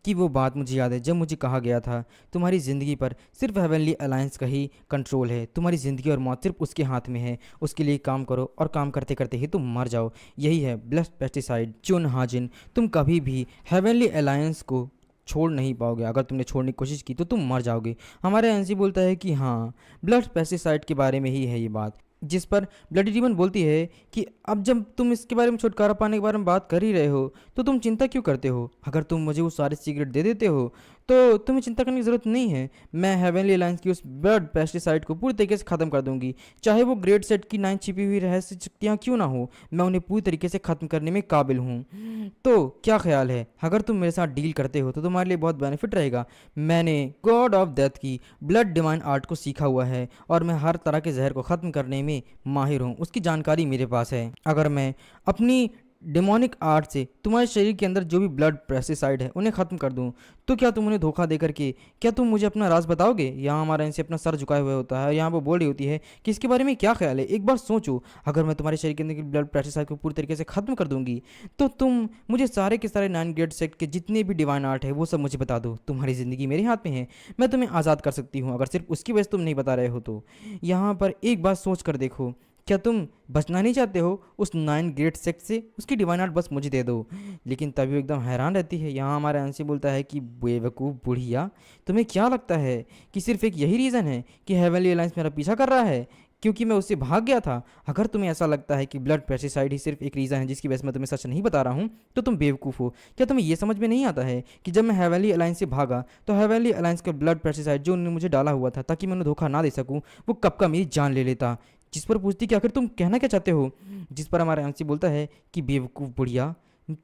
कि वो बात मुझे याद है जब मुझे कहा गया था तुम्हारी ज़िंदगी पर सिर्फ हेवनली अलायंस का ही कंट्रोल है। तुम्हारी ज़िंदगी और मौत सिर्फ उसके हाथ में है। उसके लिए काम करो और काम करते करते ही तुम मर जाओ। यही है ब्लड पेस्टिसाइड चुन हाजिन। तुम कभी भी हेवनली अलायंस को छोड़ नहीं पाओगे। अगर तुमने छोड़ने की कोशिश की तो तुम मर जाओगे। हमारा एनसी बोलता है कि हाँ, ब्लड पेस्टिसाइड के बारे में ही है ये बात। जिस पर ब्लडी डीमन बोलती है कि अब जब तुम इसके बारे में छुटकारा पाने के बारे में बात कर ही रहे हो तो तुम चिंता क्यों करते हो? अगर तुम मुझे वो सारे सीक्रेट दे देते हो तो तुम्हें चिंता करने की ज़रूरत नहीं है। मैं हेवनली अलायंस की उस ब्लड पेस्टिसाइड को पूरी तरीके से ख़त्म कर दूंगी। चाहे वो ग्रेट सेट की 9 छिपी हुई रहस्य शक्तियाँ क्यों ना हो, मैं उन्हें पूरी तरीके से ख़त्म करने में काबिल हूँ। तो क्या ख्याल है, अगर तुम मेरे साथ डील करते हो तो तुम्हारे लिए बहुत बेनिफिट रहेगा। मैंने गॉड ऑफ डेथ की ब्लड डिवाइन आर्ट को सीखा हुआ है और मैं हर तरह के जहर को ख़त्म करने में माहिर हूँ। उसकी जानकारी मेरे पास है। अगर मैं अपनी डेमोनिक आर्ट से तुम्हारे शरीर के अंदर जो भी ब्लड पेस्टिसाइड है उन्हें ख़त्म कर दूं तो क्या तुम उन्हें धोखा दे करके क्या तुम मुझे अपना राज बताओगे? यहाँ हमारा इनसे अपना सर झुकाए हुए होता है। यहाँ वो बोल रही होती है कि इसके बारे में क्या ख्याल है। एक बार सोचो, अगर मैं तुम्हारे शरीर के अंदर की ब्लड पेस्टिसाइड को पूरी तरीके से ख़त्म कर दूंगी तो तुम मुझे सारे के सारे 9 ग्रेड सेट के जितने भी डिवाइन आर्ट है वो सब मुझे बता दो। तुम्हारी ज़िंदगी मेरे हाथ में है। मैं तुम्हें आज़ाद कर सकती हूँ अगर सिर्फ उसकी वजह से तुम नहीं बता रहे हो तो। यहाँ पर एक बात सोच कर देखो, क्या तुम बचना नहीं चाहते हो उस 9 ग्रेड सेक्ट से? उसकी डिवाइन आर्ट बस मुझे दे दो। लेकिन तभी वो एकदम हैरान रहती है। यहाँ हमारा अंशी बोलता है कि बेवकूफ़ बुढ़िया, तुम्हें क्या लगता है कि सिर्फ एक यही रीज़न है कि हेवनली अलायंस मेरा पीछा कर रहा है क्योंकि मैं उससे भाग गया था? अगर तुम्हें ऐसा लगता है कि ब्लड पेस्टिसाइड ही सिर्फ एक रीज़न है जिसकी वजह से मैं तुम्हें सच नहीं बता रहा हूँ तो तुम बेवकूफ़ हो। क्या तुम्हें ये समझ में नहीं आता है कि जब मैं हेवनली अलायंस से भागा तो हेवनली अलायंस का ब्लड पेस्टिसाइड जो उन्होंने मुझे डाला हुआ था ताकि मैं उन्हें धोखा ना दे सकूँ, वो कब का मेरी जान ले लेता। जिस पर पूछती कि आखिर तुम कहना क्या चाहते हो? जिस पर हमारा एमसी बोलता है कि बेवकूफ़ बुढ़िया,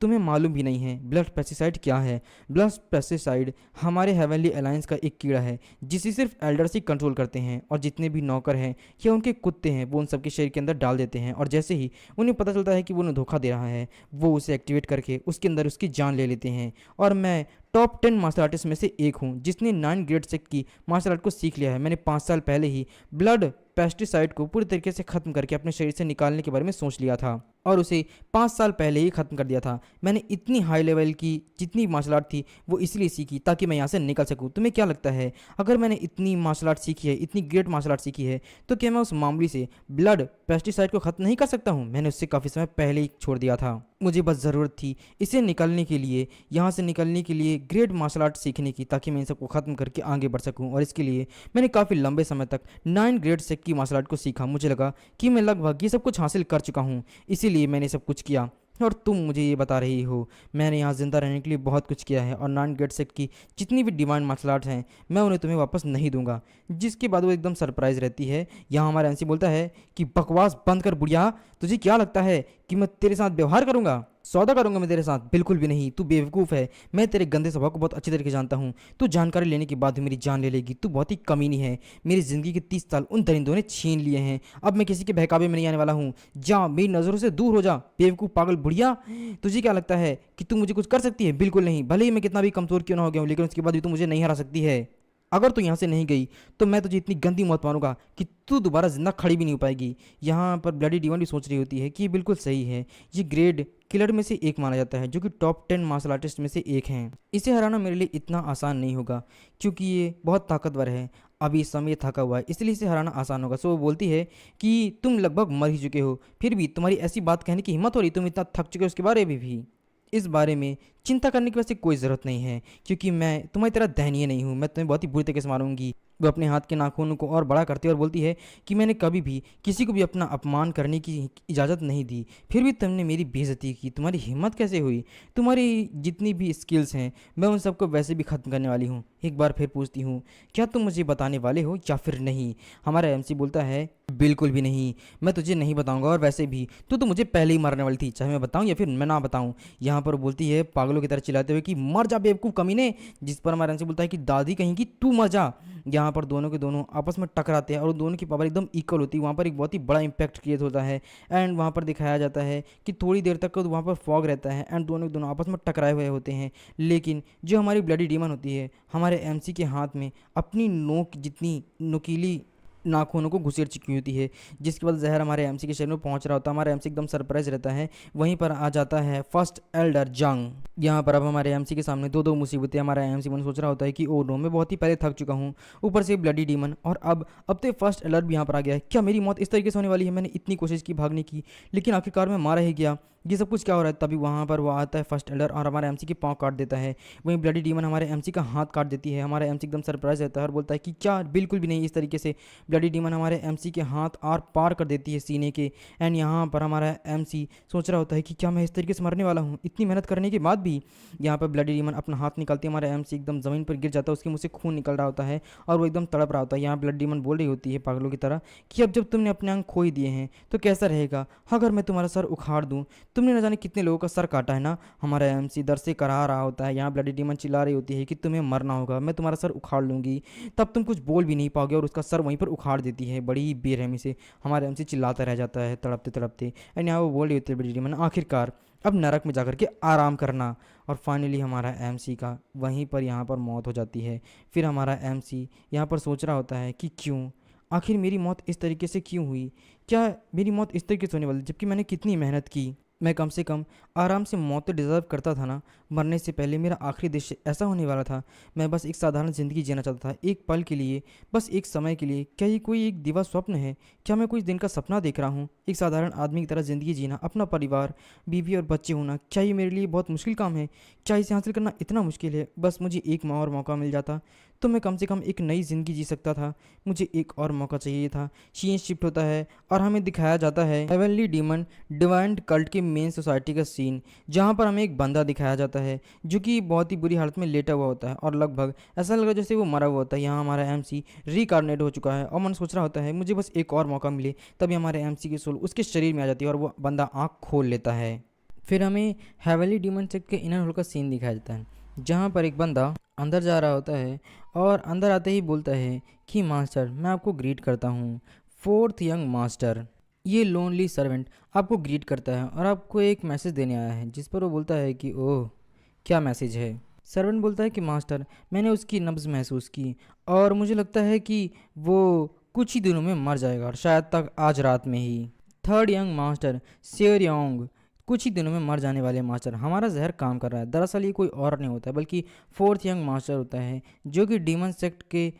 तुम्हें मालूम भी नहीं है ब्लड पेस्टिसाइड क्या है। ब्लड पेस्टिसाइड हमारे हेवनली अलायंस का एक कीड़ा है जिसे सिर्फ एल्डर्स ही कंट्रोल करते हैं, और जितने भी नौकर हैं या उनके कुत्ते हैं वो उन सबके शरीर के अंदर डाल देते हैं, और जैसे ही उन्हें पता चलता है कि वो उन्हें धोखा दे रहा है वो उसे एक्टिवेट करके उसके अंदर उसकी जान ले लेते हैं। और मैं टॉप 10 मार्शल आर्टिस्ट में से एक हूँ जिसने 9 ग्रेड सेक्ट की मार्शल आर्ट को सीख लिया है। मैंने 5 साल पहले ही ब्लड पेस्टिसाइड को पूरी तरीके से ख़त्म करके अपने शरीर से निकालने के बारे में सोच लिया था और उसे 5 साल पहले ही ख़त्म कर दिया था। मैंने इतनी हाई लेवल की जितनी मार्शल आर्ट थी वो इसलिए सीखी ताकि मैं यहाँ से निकल सकूँ। तुम्हें क्या लगता है अगर मैंने इतनी मार्शल आर्ट सीखी है, इतनी ग्रेट मार्शल आर्ट सीखी है, तो क्या मैं उस मामूली से ब्लड पेस्टिसाइड को ख़त्म नहीं कर सकता हूँ? मैंने उससे काफ़ी समय पहले ही छोड़ दिया था। मुझे बस ज़रूरत थी इसे निकलने के लिए, यहाँ से निकलने के लिए ग्रेट मार्शल आर्ट सीखने की, ताकि मैं इन सबको ख़त्म करके आगे बढ़ सकूँ। और इसके लिए मैंने काफ़ी लंबे समय तक 9 ग्रेड सेक्ट की मार्शल आर्ट को सीखा। मुझे लगा कि मैं लगभग ये सब कुछ हासिल कर चुका हूँ, इसीलिए मैंने सब कुछ किया। और तुम मुझे ये बता रही हो मैंने यहाँ ज़िंदा रहने के लिए बहुत कुछ किया है, और 9 ग्रेड सेक्ट की जितनी भी डिवाइन मार्शल आर्ट्स हैं मैं उन्हें तुम्हें वापस नहीं दूंगा। जिसके बाद वो एकदम सरप्राइज रहती है। यहाँ हमारा एनसी बोलता है कि बकवास बंद कर बुढ़िया, तुझे क्या लगता है कि मैं तेरे साथ व्यवहार करूँगा, सौदा करूंगा मैं तेरे साथ? बिल्कुल भी नहीं, तू बेवकूफ़ है। मैं तेरे गंदे स्वभाव को बहुत अच्छी तरीके से जानता हूँ। तू जानकारी लेने के बाद भी मेरी जान ले लेगी। तू बहुत ही कमीनी है। मेरी ज़िंदगी के 30 साल उन दरिंदों ने छीन लिए हैं। अब मैं किसी के बहकावे में नहीं आने वाला हूँ। जा, मेरी नज़रों से दूर हो जा बेवकूफ़ पागल बुढ़िया। तुझे क्या लगता है कि तू मुझे कुछ कर सकती है? बिल्कुल नहीं। भले ही मैं कितना भी कमज़ोर क्यों ना हो गया हूँ, लेकिन उसके बाद भी तू मुझे नहीं हरा सकती है। अगर तू यहाँ से नहीं गई तो मैं तुझे इतनी गंदी मौत मारूंगा कि तू दोबारा जिंदा खड़ी भी नहीं हो पाएगी। यहाँ पर ब्लडी डीमन भी सोच रही होती है कि ये बिल्कुल सही है, ये ग्रेड किलर में से एक माना जाता है, जो कि टॉप 10 मार्शल आर्टिस्ट में से एक हैं। इसे हराना मेरे लिए इतना आसान नहीं होगा क्योंकि ये बहुत ताकतवर है। अभी इस समय थका हुआ है, इसलिए इसे हराना आसान होगा। सो वो बोलती है कि तुम लगभग मर ही चुके हो, फिर भी तुम्हारी ऐसी बात कहने की हिम्मत हो रही, तुम इतना थक चुके हो उसके बारे में भी। इस बारे में चिंता करने की वैसे कोई ज़रूरत नहीं है क्योंकि मैं तुम्हारी तरह दयनीय नहीं हूँ, मैं तुम्हें बहुत ही बुरी तरीके से मारूंगी। वो अपने हाथ के नाखून को और बड़ा करती है और बोलती है कि मैंने कभी भी किसी को भी अपना अपमान करने की इजाज़त नहीं दी, फिर भी तुमने मेरी बेइज्जती की, तुम्हारी हिम्मत कैसे हुई? तुम्हारी जितनी भी स्किल्स हैं मैं उन सबको वैसे भी ख़त्म करने वाली हूँ। एक बार फिर पूछती हूँ, क्या तुम मुझे बताने वाले हो या फिर नहीं? हमारा एमसी बोलता है, बिल्कुल भी नहीं, मैं तुझे नहीं बताऊंगा, और वैसे भी तू तो मुझे पहले ही मारने वाली थी, चाहे मैं बताऊं या फिर मैं ना बताऊं। यहाँ पर बोलती है पागलों की तरह चिल्लाते हुए कि मर जा बेवकूफ़ कमीने। जिस पर हमारा एमसी बोलता है कि दादी कहेंगी तू मर जा। यहाँ पर दोनों के दोनों आपस में टकराते हैं और दोनों की पावर एकदम इक्वल होती है। वहाँ पर एक बहुत ही बड़ा इंपैक्ट क्रिएट होता है एंड वहाँ पर दिखाया जाता है कि थोड़ी देर तक वहाँ पर फॉग रहता है एंड दोनों के दोनों आपस में टकराए हुए होते हैं। लेकिन जो हमारी ब्लडी डीमन होती है हमारे एमसी के हाथ में अपनी नोक जितनी नुकीली नाखूनों को घुसेड़ चुकी होती है, जिसके बाद जहर हमारे एमसी के शरीर में पहुंच रहा होता है। हमारा एमसी एकदम सरप्राइज रहता है। वहीं पर आ जाता है फर्स्ट एल्डर जंग। यहाँ पर अब हमारे एमसी के सामने दो दो मुसीबतें। हमारा एमसी मन सोच रहा होता है कि ओ नो, मैं बहुत ही पहले थक चुका हूँ, ऊपर से ब्लडी डीमन, और अब तो फर्स्ट एल्डर भी यहाँ पर आ गया है। क्या मेरी मौत इस तरीके से होने वाली है? मैंने इतनी कोशिश की भागने की, लेकिन आखिरकार मैं मारा ही गया। ये सब कुछ क्या हो रहा है? तभी वहाँ पर वो आता है फर्स्ट एल्डर और हमारे एमसी के पाँव काट देता है। वहीं ब्लडी डीमन हमारे एमसी का हाथ काट देती है। हमारा एमसी एकदम सरप्राइज रहता है और बोलता है कि क्या? बिल्कुल भी नहीं। इस तरीके से ब्लडी डीमन हमारे एमसी के हाथ आर पार कर देती है सीने के। एंड यहाँ पर हमारा एमसी सोच रहा होता है कि क्या मैं इस तरीके से मरने वाला हूँ इतनी मेहनत करने के बाद भी? यहाँ पर ब्लडी डीमन अपना हाथ निकालती है, हमारा एमसी एकदम ज़मीन पर गिर जाता है, उसके मुँह से खून निकल रहा होता है और वो एकदम तड़प रहा होता है। यहाँ ब्लडी डीमन बोल रही होती है पागलों की तरह कि अब जब तुमने अपने अंग खो ही दिए हैं तो कैसा रहेगा अगर मैं तुम्हारा सर उखाड़ दूँ? तुमने न जाने कितने लोगों का सर काटा है ना। हमारा एमसी दर से करा रहा होता है। यहाँ ब्लडी डीमन चिल्ला रही होती है कि तुम्हें मरना होगा, मैं तुम्हारा सर उखाड़ लूंगी, तब तुम कुछ बोल भी नहीं पाओगे, और उसका सर वहीं पर उखाड़ देती है बड़ी बेरहमी से। हमारा एमसी चिल्लाता रह जाता है तड़पते तड़पते। एंड यहाँ वो बोल रही होती है ब्लडी डीमन, आखिरकार अब नरक में जाकर के आराम करना। और फाइनली हमारा एमसी का वहीं पर यहाँ पर मौत हो जाती है। फिर हमारा एमसी यहाँ पर सोच रहा होता है कि क्यों, आखिर मेरी मौत इस तरीके से क्यों हुई? क्या मेरी मौत इस तरीके से होने वाली जबकि मैंने कितनी मेहनत की? मैं कम से कम आराम से मौत तो डिज़र्व करता था ना। मरने से पहले मेरा आखिरी दृश्य ऐसा होने वाला था। मैं बस एक साधारण ज़िंदगी जीना चाहता था, एक पल के लिए, बस एक समय के लिए। क्या ये कोई एक दिवा स्वप्न है? क्या मैं कोई दिन का सपना देख रहा हूँ? एक साधारण आदमी की तरह ज़िंदगी जीना, अपना परिवार, बीवी और बच्चे होना, क्या ये मेरे लिए बहुत मुश्किल काम है? क्या इसे हासिल करना इतना मुश्किल है? बस मुझे एक और मौका मिल जाता तो मैं कम से कम एक नई ज़िंदगी जी सकता था। मुझे एक और मौका चाहिए था। सीन शिफ्ट होता है और हमें दिखाया जाता है हेवनली डीमन डिवाइन कल्ट के मेन सोसाइटी का सीन, जहाँ पर हमें एक बंदा दिखाया जाता है जो कि बहुत ही बुरी हालत में लेटा हुआ होता है और लगभग ऐसा लग रहा है जैसे वो मरा हुआ होता है। यहाँ हमारा एमसी रिकार्नेट हो चुका है और मन सोच रहा होता है मुझे बस एक और मौका मिले। तभी हमारे एमसी की सोल उसके शरीर में आ जाती है और वो बंदा आँख खोल लेता है। फिर हमें हेवनली डीमन सेक्ट के इनर होल का सीन दिखाया जाता है, जहाँ पर एक बंदा अंदर जा रहा होता है और अंदर आते ही बोलता है कि मास्टर, मैं आपको ग्रीट करता हूँ, फोर्थ यंग मास्टर। ये लोनली सर्वेंट आपको ग्रीट करता है और आपको एक मैसेज देने आया है। जिस पर वो बोलता है कि ओह, क्या मैसेज है? सर्वेंट बोलता है कि मास्टर, मैंने उसकी नब्ज़ महसूस की और मुझे लगता है कि वो कुछ ही दिनों में मर जाएगा, और शायद तक आज रात में ही। थर्ड यंग मास्टर सेरियोंग, कुछ ही दिनों में मर जाने वाले मास्टर, हमारा जहर काम कर रहा है। दरअसल ये कोई और नहीं होता है बल्कि फोर्थ यंग मास्टर होता है, जो कि डीमन सेक्ट के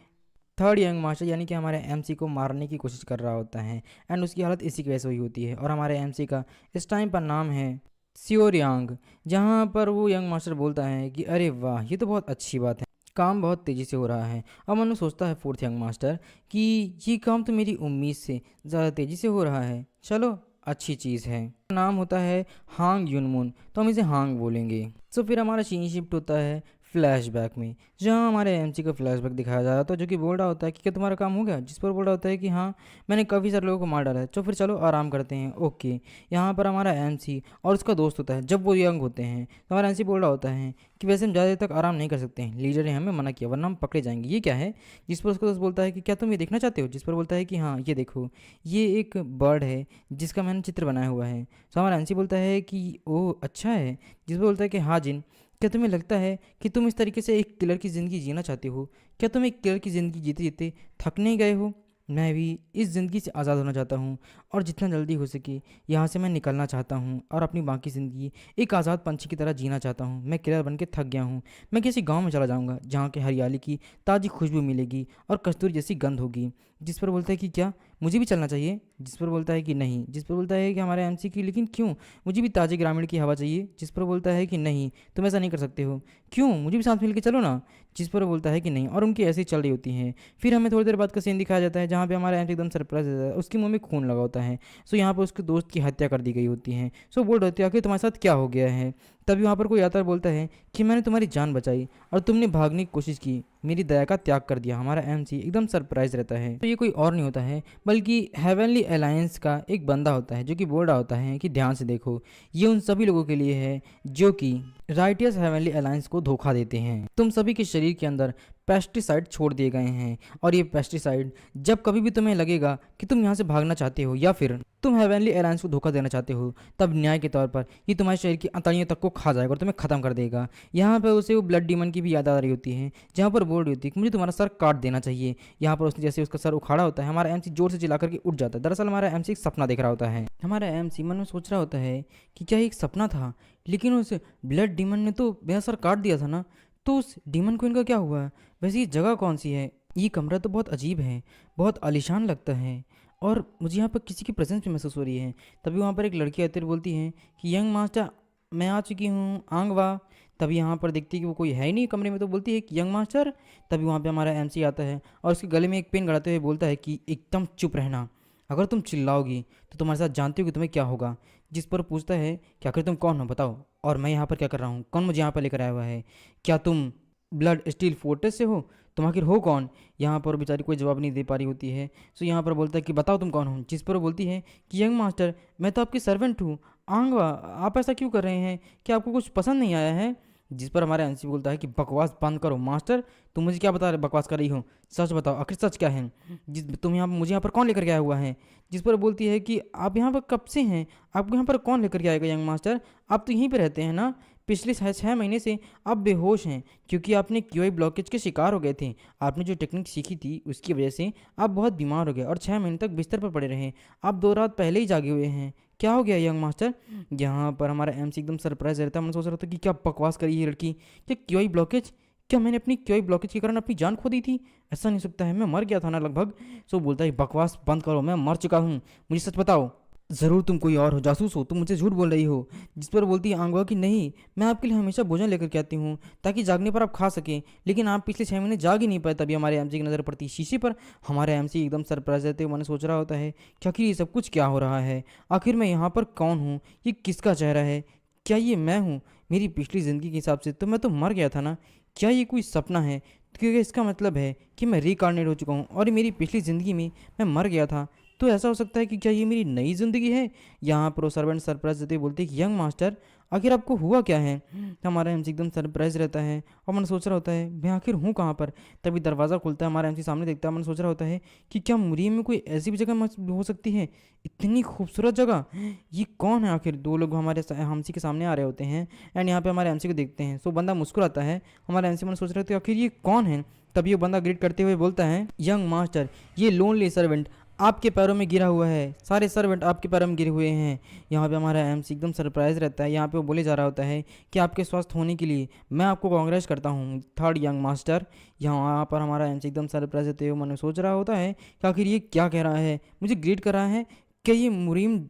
थर्ड यंग मास्टर यानी कि हमारे एमसी को मारने की कोशिश कर रहा होता है। एंड उसकी हालत इसी की वजह से हुई होती है। और हमारे एमसी का इस टाइम पर नाम है सियोरियांग, जहाँ पर वो यंग मास्टर बोलता है कि अरे वाह, ये तो बहुत अच्छी बात है, काम बहुत तेज़ी से हो रहा है। अब मनु सोचता है फोर्थ यंग मास्टर कि ये काम तो मेरी उम्मीद से ज़्यादा तेज़ी से हो रहा है, चलो अच्छी चीज़ है। नाम होता है हांग युनमुन, तो हम इसे हांग बोलेंगे। तो फिर हमारा सीन शिफ्ट होता है फ्लैशबैक में, जहाँ हमारे एमसी का फ्लैशबैक दिखाया जा रहा था, जो कि बोल रहा होता है कि क्या तुम्हारा काम हो गया? जिस पर बोल रहा होता है कि हाँ, मैंने काफ़ी सारे लोगों को मार डाला है, तो फिर चलो आराम करते हैं। ओके, यहाँ पर हमारा एमसी और उसका दोस्त होता है। जब वो यंग होते हैं तो हमारा एमसी बोल रहा होता है कि वैसे हम ज़्यादा देर तक आराम नहीं कर सकते हैं, लीडर ने हमें मना किया वरना हम पकड़े जाएंगे। ये क्या है? जिस पर उसका दोस्त बोलता है कि क्या तुम ये देखना चाहते हो? जिस पर बोलता है कि हाँ, ये देखो, ये एक बर्ड है जिसका मैंने चित्र बनाया हुआ है। तो हमारा एमसी बोलता है कि ओह अच्छा है। जिस पर बोलता है कि हाँ जिन, क्या तुम्हें लगता है कि तुम इस तरीके से एक किलर की ज़िंदगी जीना चाहते हो? क्या तुम एक किलर की ज़िंदगी जीते जीते थक नहीं गए हो? मैं भी इस ज़िंदगी से आज़ाद होना चाहता हूँ और जितना जल्दी हो सके यहाँ से मैं निकलना चाहता हूँ और अपनी बाकी ज़िंदगी एक आज़ाद पंछी की तरह जीना चाहता हूँ। मैं किलर बन के थक गया हूँ। मैं किसी गांव में चला जाऊँगा जहाँ के हरियाली की ताज़ी खुशबू मिलेगी और कस्तूरी जैसी गंध होगी। जिस पर बोलता है कि क्या मुझे भी चलना चाहिए? जिस पर बोलता है कि नहीं। जिस पर बोलता है कि हमारे एमसी की लेकिन क्यों? मुझे भी ताज़ी ग्रामीण की हवा चाहिए। जिस पर बोलता है कि नहीं, तुम ऐसा नहीं कर सकते हो। क्यों? मुझे भी साथ मिल के चलो ना। जिस पर वो बोलता है कि नहीं, और उनकी ऐसी चल रही होती हैं। फिर हमें थोड़ी देर बाद का सीन दिखाया जाता है जहाँ पे हमारा एंटी एकदम सरप्राइज होता है, उसके मुंह में खून लगा होता है। सो यहाँ पर उसके दोस्त की हत्या कर दी गई होती है। सो बोल रहे होते हैं आखिर तुम्हारे साथ क्या हो गया है? तभी वहाँ पर कोई आता है, बोलता है कि मैंने तुम्हारी जान बचाई और तुमने भागने की कोशिश की, मेरी दया का त्याग कर दिया। हमारा एमसी एकदम सरप्राइज रहता है। तो ये कोई और नहीं होता है बल्कि हेवनली अलायंस का एक बंदा होता है जो कि बोल रहा होता है कि ध्यान से देखो, ये उन सभी लोगों के लिए है जो कि राइटियस हेवनली अलायंस को धोखा देते हैं। तुम सभी के शरीर के अंदर पेस्टिसाइड छोड़ दिए गए हैं और ये पेस्टिसाइड जब कभी भी तुम्हें लगेगा कि तुम यहाँ से भागना चाहते हो या फिर तुम हेवनली अलायंस को धोखा देना चाहते हो, तब न्याय के तौर पर ये तुम्हारे शरीर की अंतड़ियों तक को खा जाएगा और तुम्हें खत्म कर देगा। यहाँ पर उसे वो ब्लड डीमन की भी याद आ रही होती है जहाँ पर बोल रही होती है कि मुझे तुम्हारा सर काट देना चाहिए। यहाँ पर उसने जैसे उसका सर उखाड़ा होता है, हमारा एमसी जोर से चिल्ला करके उठ जाता है। दरअसल हमारा एमसी एक सपना देख रहा होता है। हमारा एमसी मन में सोच रहा होता है कि क्या एक सपना था, लेकिन उस ब्लड डीमन ने तो मेरा सर काट दिया था ना, तो उस डीमन को इनका क्या हुआ? वैसे ये जगह कौन सी है? ये कमरा तो बहुत अजीब है, बहुत आलीशान लगता है और मुझे यहाँ पर किसी की प्रेजेंस भी महसूस हो रही है। तभी वहाँ पर एक लड़की आती है, बोलती है कि यंग मास्टर मैं आ चुकी हूँ, आंगवा। तभी यहाँ पर देखती है कि वो कोई है ही नहीं कमरे में, तो बोलती है कि यंग मास्टर। तभी वहाँ पे हमारा एमसी आता है और उसके गले में एक पेन गड़ाते हुए बोलता है कि एकदम चुप रहना, अगर तुम चिल्लाओगी तो तुम्हारे साथ जानती हो कि तुम्हें क्या होगा। जिस पर पूछता है कि आखिर तुम कौन हो बताओ, और मैं यहाँ पर क्या कर रहा हूँ? कौन मुझे यहाँ पर लेकर आया हुआ है? क्या तुम ब्लड स्टील फोर्ट्रेस से हो? तुम आखिर हो कौन? यहाँ पर बेचारी कोई जवाब नहीं दे पा रही होती है। सो यहाँ पर बोलता है कि बताओ तुम कौन हो। जिस पर वो बोलती है कि यंग मास्टर मैं तो आपकी सर्वेंट हूँ, आंगवा आप ऐसा क्यों कर रहे हैं? क्या आपको कुछ पसंद नहीं आया है? जिस पर हमारा एनसी बोलता है कि बकवास बंद करो मास्टर, तुम मुझे क्या बता रहे बकवास कर रही हो? सच बताओ आखिर सच क्या है? जिस तुम यहाँ मुझे यहाँ पर कौन लेकर के आया हुआ है? जिस पर बोलती है कि आप यहाँ पर कब से हैं? आपको यहाँ पर कौन लेकर के आएगा यंग मास्टर? आप तो यहीं पर रहते हैं ना? पिछले 6 महीने से आप बेहोश हैं क्योंकि आपने क्यूआई ब्लॉकेज के शिकार हो गए थे। आपने जो टेक्निक सीखी थी उसकी वजह से आप बहुत बीमार हो गए और 6 महीने तक बिस्तर पर पड़े रहे। आप 2 रात पहले ही जागे हुए हैं। क्या हो गया यंग मास्टर? यहाँ पर हमारा एमसी एकदम सरप्राइज रहता है। मैं सोच रहा था कि क्या बकवास करी है लड़की, क्या क्यूआई ब्लॉकेज? क्या मैंने अपनी क्यूआई ब्लॉकेज के कारण अपनी जान खो दी थी? ऐसा नहीं सकता है, मैं मर गया था ना लगभग। सो बोलता है बकवास बंद करो, मैं मर चुका हूँ, मुझे सच बताओ। ज़रूर तुम कोई और हो, जासूस हो, तुम मुझसे झूठ बोल रही हो। जिस पर बोलती है आंगवा कि नहीं, मैं आपके लिए हमेशा भोजन लेकर के आती हूँ ताकि जागने पर आप खा सकें, लेकिन आप पिछले 6 महीने जाग ही नहीं पाए। तभी हमारे एमसी की नज़र पड़ती है शीशे पर। हमारे एमसी एकदम सरप्राइज रहते हुए मैंने सोच रहा होता है कि आखिर ये सब कुछ क्या हो रहा है? आखिर मैं यहाँ पर कौन हूँ? ये किसका चेहरा है? क्या ये मैं हूँ? मेरी पिछली ज़िंदगी के हिसाब से तो मैं तो मर गया था ना? क्या ये कोई सपना है? क्योंकि इसका मतलब है कि मैं रिकार्नेट हो चुका हूँ और मेरी पिछली ज़िंदगी में मैं मर गया था। तो ऐसा हो सकता है कि क्या ये मेरी नई ज़िंदगी है? यहाँ पर वो सर्वेंट सरप्राइज देते बोलते हैं कि यंग मास्टर आखिर आपको हुआ क्या है? हमारा एमसी एकदम सरप्राइज रहता है और मन सोच रहा होता है मैं आखिर हूँ कहाँ पर। तभी दरवाज़ा खुलता है, हमारा एमसी सामने देखता है। मन सोच रहा होता है कि क्या मुरीम में कोई ऐसी भी जगह हो सकती है, इतनी खूबसूरत जगह? ये कौन है आखिर? 2 लोग हमारे एमसी के सामने आ रहे होते हैं एंड यहाँ पे हमारे एमसी को देखते हैं। सो बंदा मुस्कुराता है। हमारा एमसी मन सोच रहे थे आखिर ये कौन है। तभी वो बंदा ग्रीट करते हुए बोलता है यंग मास्टर, ये लोनली सर्वेंट आपके पैरों में गिरा हुआ है, सारे सर्वेंट आपके पैरों में गिरे हुए हैं। यहाँ पे हमारा एमसी एकदम सरप्राइज रहता है। यहाँ पे वो बोले जा रहा होता है कि आपके स्वस्थ होने के लिए मैं आपको कांग्रेस करता हूँ थर्ड यंग मास्टर। यहाँ पर हमारा एमसी एकदम सरप्राइज रहते हुए मन सोच रहा होता है कि आखिर ये क्या कह रहा है, मुझे ग्रीट कर रहा है? क्या ये मुरीम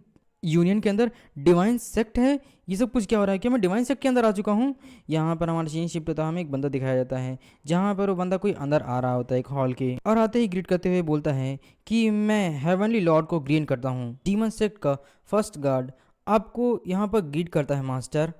यूनियन के अंदर डिवाइन सेक्ट है? ये सब कुछ क्या हो रहा है? क्या मैं डिवाइन सेक्ट के अंदर आ चुका हूँ? यहाँ पर हमारा सीन शिफ्ट होता है, हमें एक बंदा दिखाया जाता है जहाँ पर वो बंदा कोई अंदर आ रहा होता है एक हॉल के, और आते ही ग्रीट करते हुए बोलता है कि मैं हेवनली लॉर्ड को ग्रीट करता हूँ, डीमन सेक्ट का फर्स्ट गार्ड आपको यहाँ पर ग्रीट करता है मास्टर।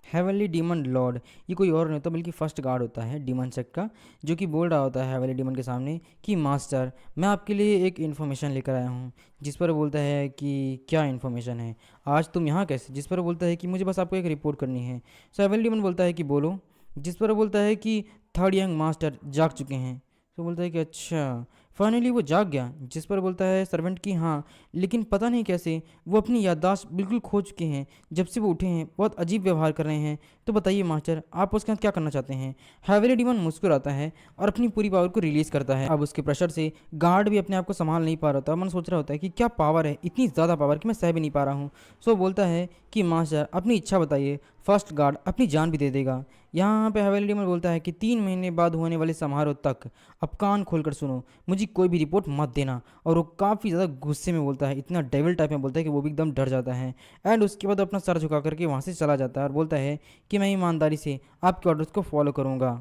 हेवनली डीमन लॉर्ड ये कोई और नहीं होता बल्कि फर्स्ट गार्ड होता है डीमन सेक्ट का, जो कि बोल रहा होता है हेवनली डीमन के सामने कि मास्टर मैं आपके लिए एक इन्फॉर्मेशन लेकर आया हूँ। जिस पर बोलता है कि क्या इन्फॉर्मेशन है, आज तुम यहाँ कैसे? जिस पर बोलता है कि मुझे बस आपको एक रिपोर्ट करनी है। सो हेवनली डीमन बोलता है कि बोलो। जिस पर बोलता है कि थर्ड यंग मास्टर जाग चुके हैं। तो बोलता है कि अच्छा, फाइनली वो जाग गया, जिस पर बोलता है सर्वेंट कि हाँ, लेकिन पता नहीं कैसे वो अपनी याददाश्त बिल्कुल खो चुके हैं। जब से वो उठे हैं बहुत अजीब व्यवहार कर रहे हैं। तो बताइए मास्टर, आप उसके साथ क्या करना चाहते हैं? हैवेली डीमन मुस्कुराता है और अपनी पूरी पावर को रिलीज करता है। अब उसके प्रेशर से गार्ड भी अपने आप को संभाल नहीं पा रहा था। मन सोच रहा होता है कि क्या पावर है, इतनी ज़्यादा पावर कि मैं सह भी नहीं पा रहा हूँ। सो बोलता है कि मास्टर अपनी इच्छा बताइए, फर्स्ट गार्ड अपनी जान भी दे देगा। यहाँ पे हवेली डीमन बोलता है कि 3 महीने बाद होने वाले समारोह तक अब कान खोलकर सुनो, मुझे कोई भी रिपोर्ट मत देना। और वो काफ़ी ज़्यादा गुस्से में बोलता है, इतना डेविल टाइप में बोलता है कि वो भी एकदम डर जाता है। एंड उसके बाद अपना सर झुका करके वहाँ से चला जाता है और बोलता है कि मैं ईमानदारी से आपके ऑर्डर्स को फॉलो करूँगा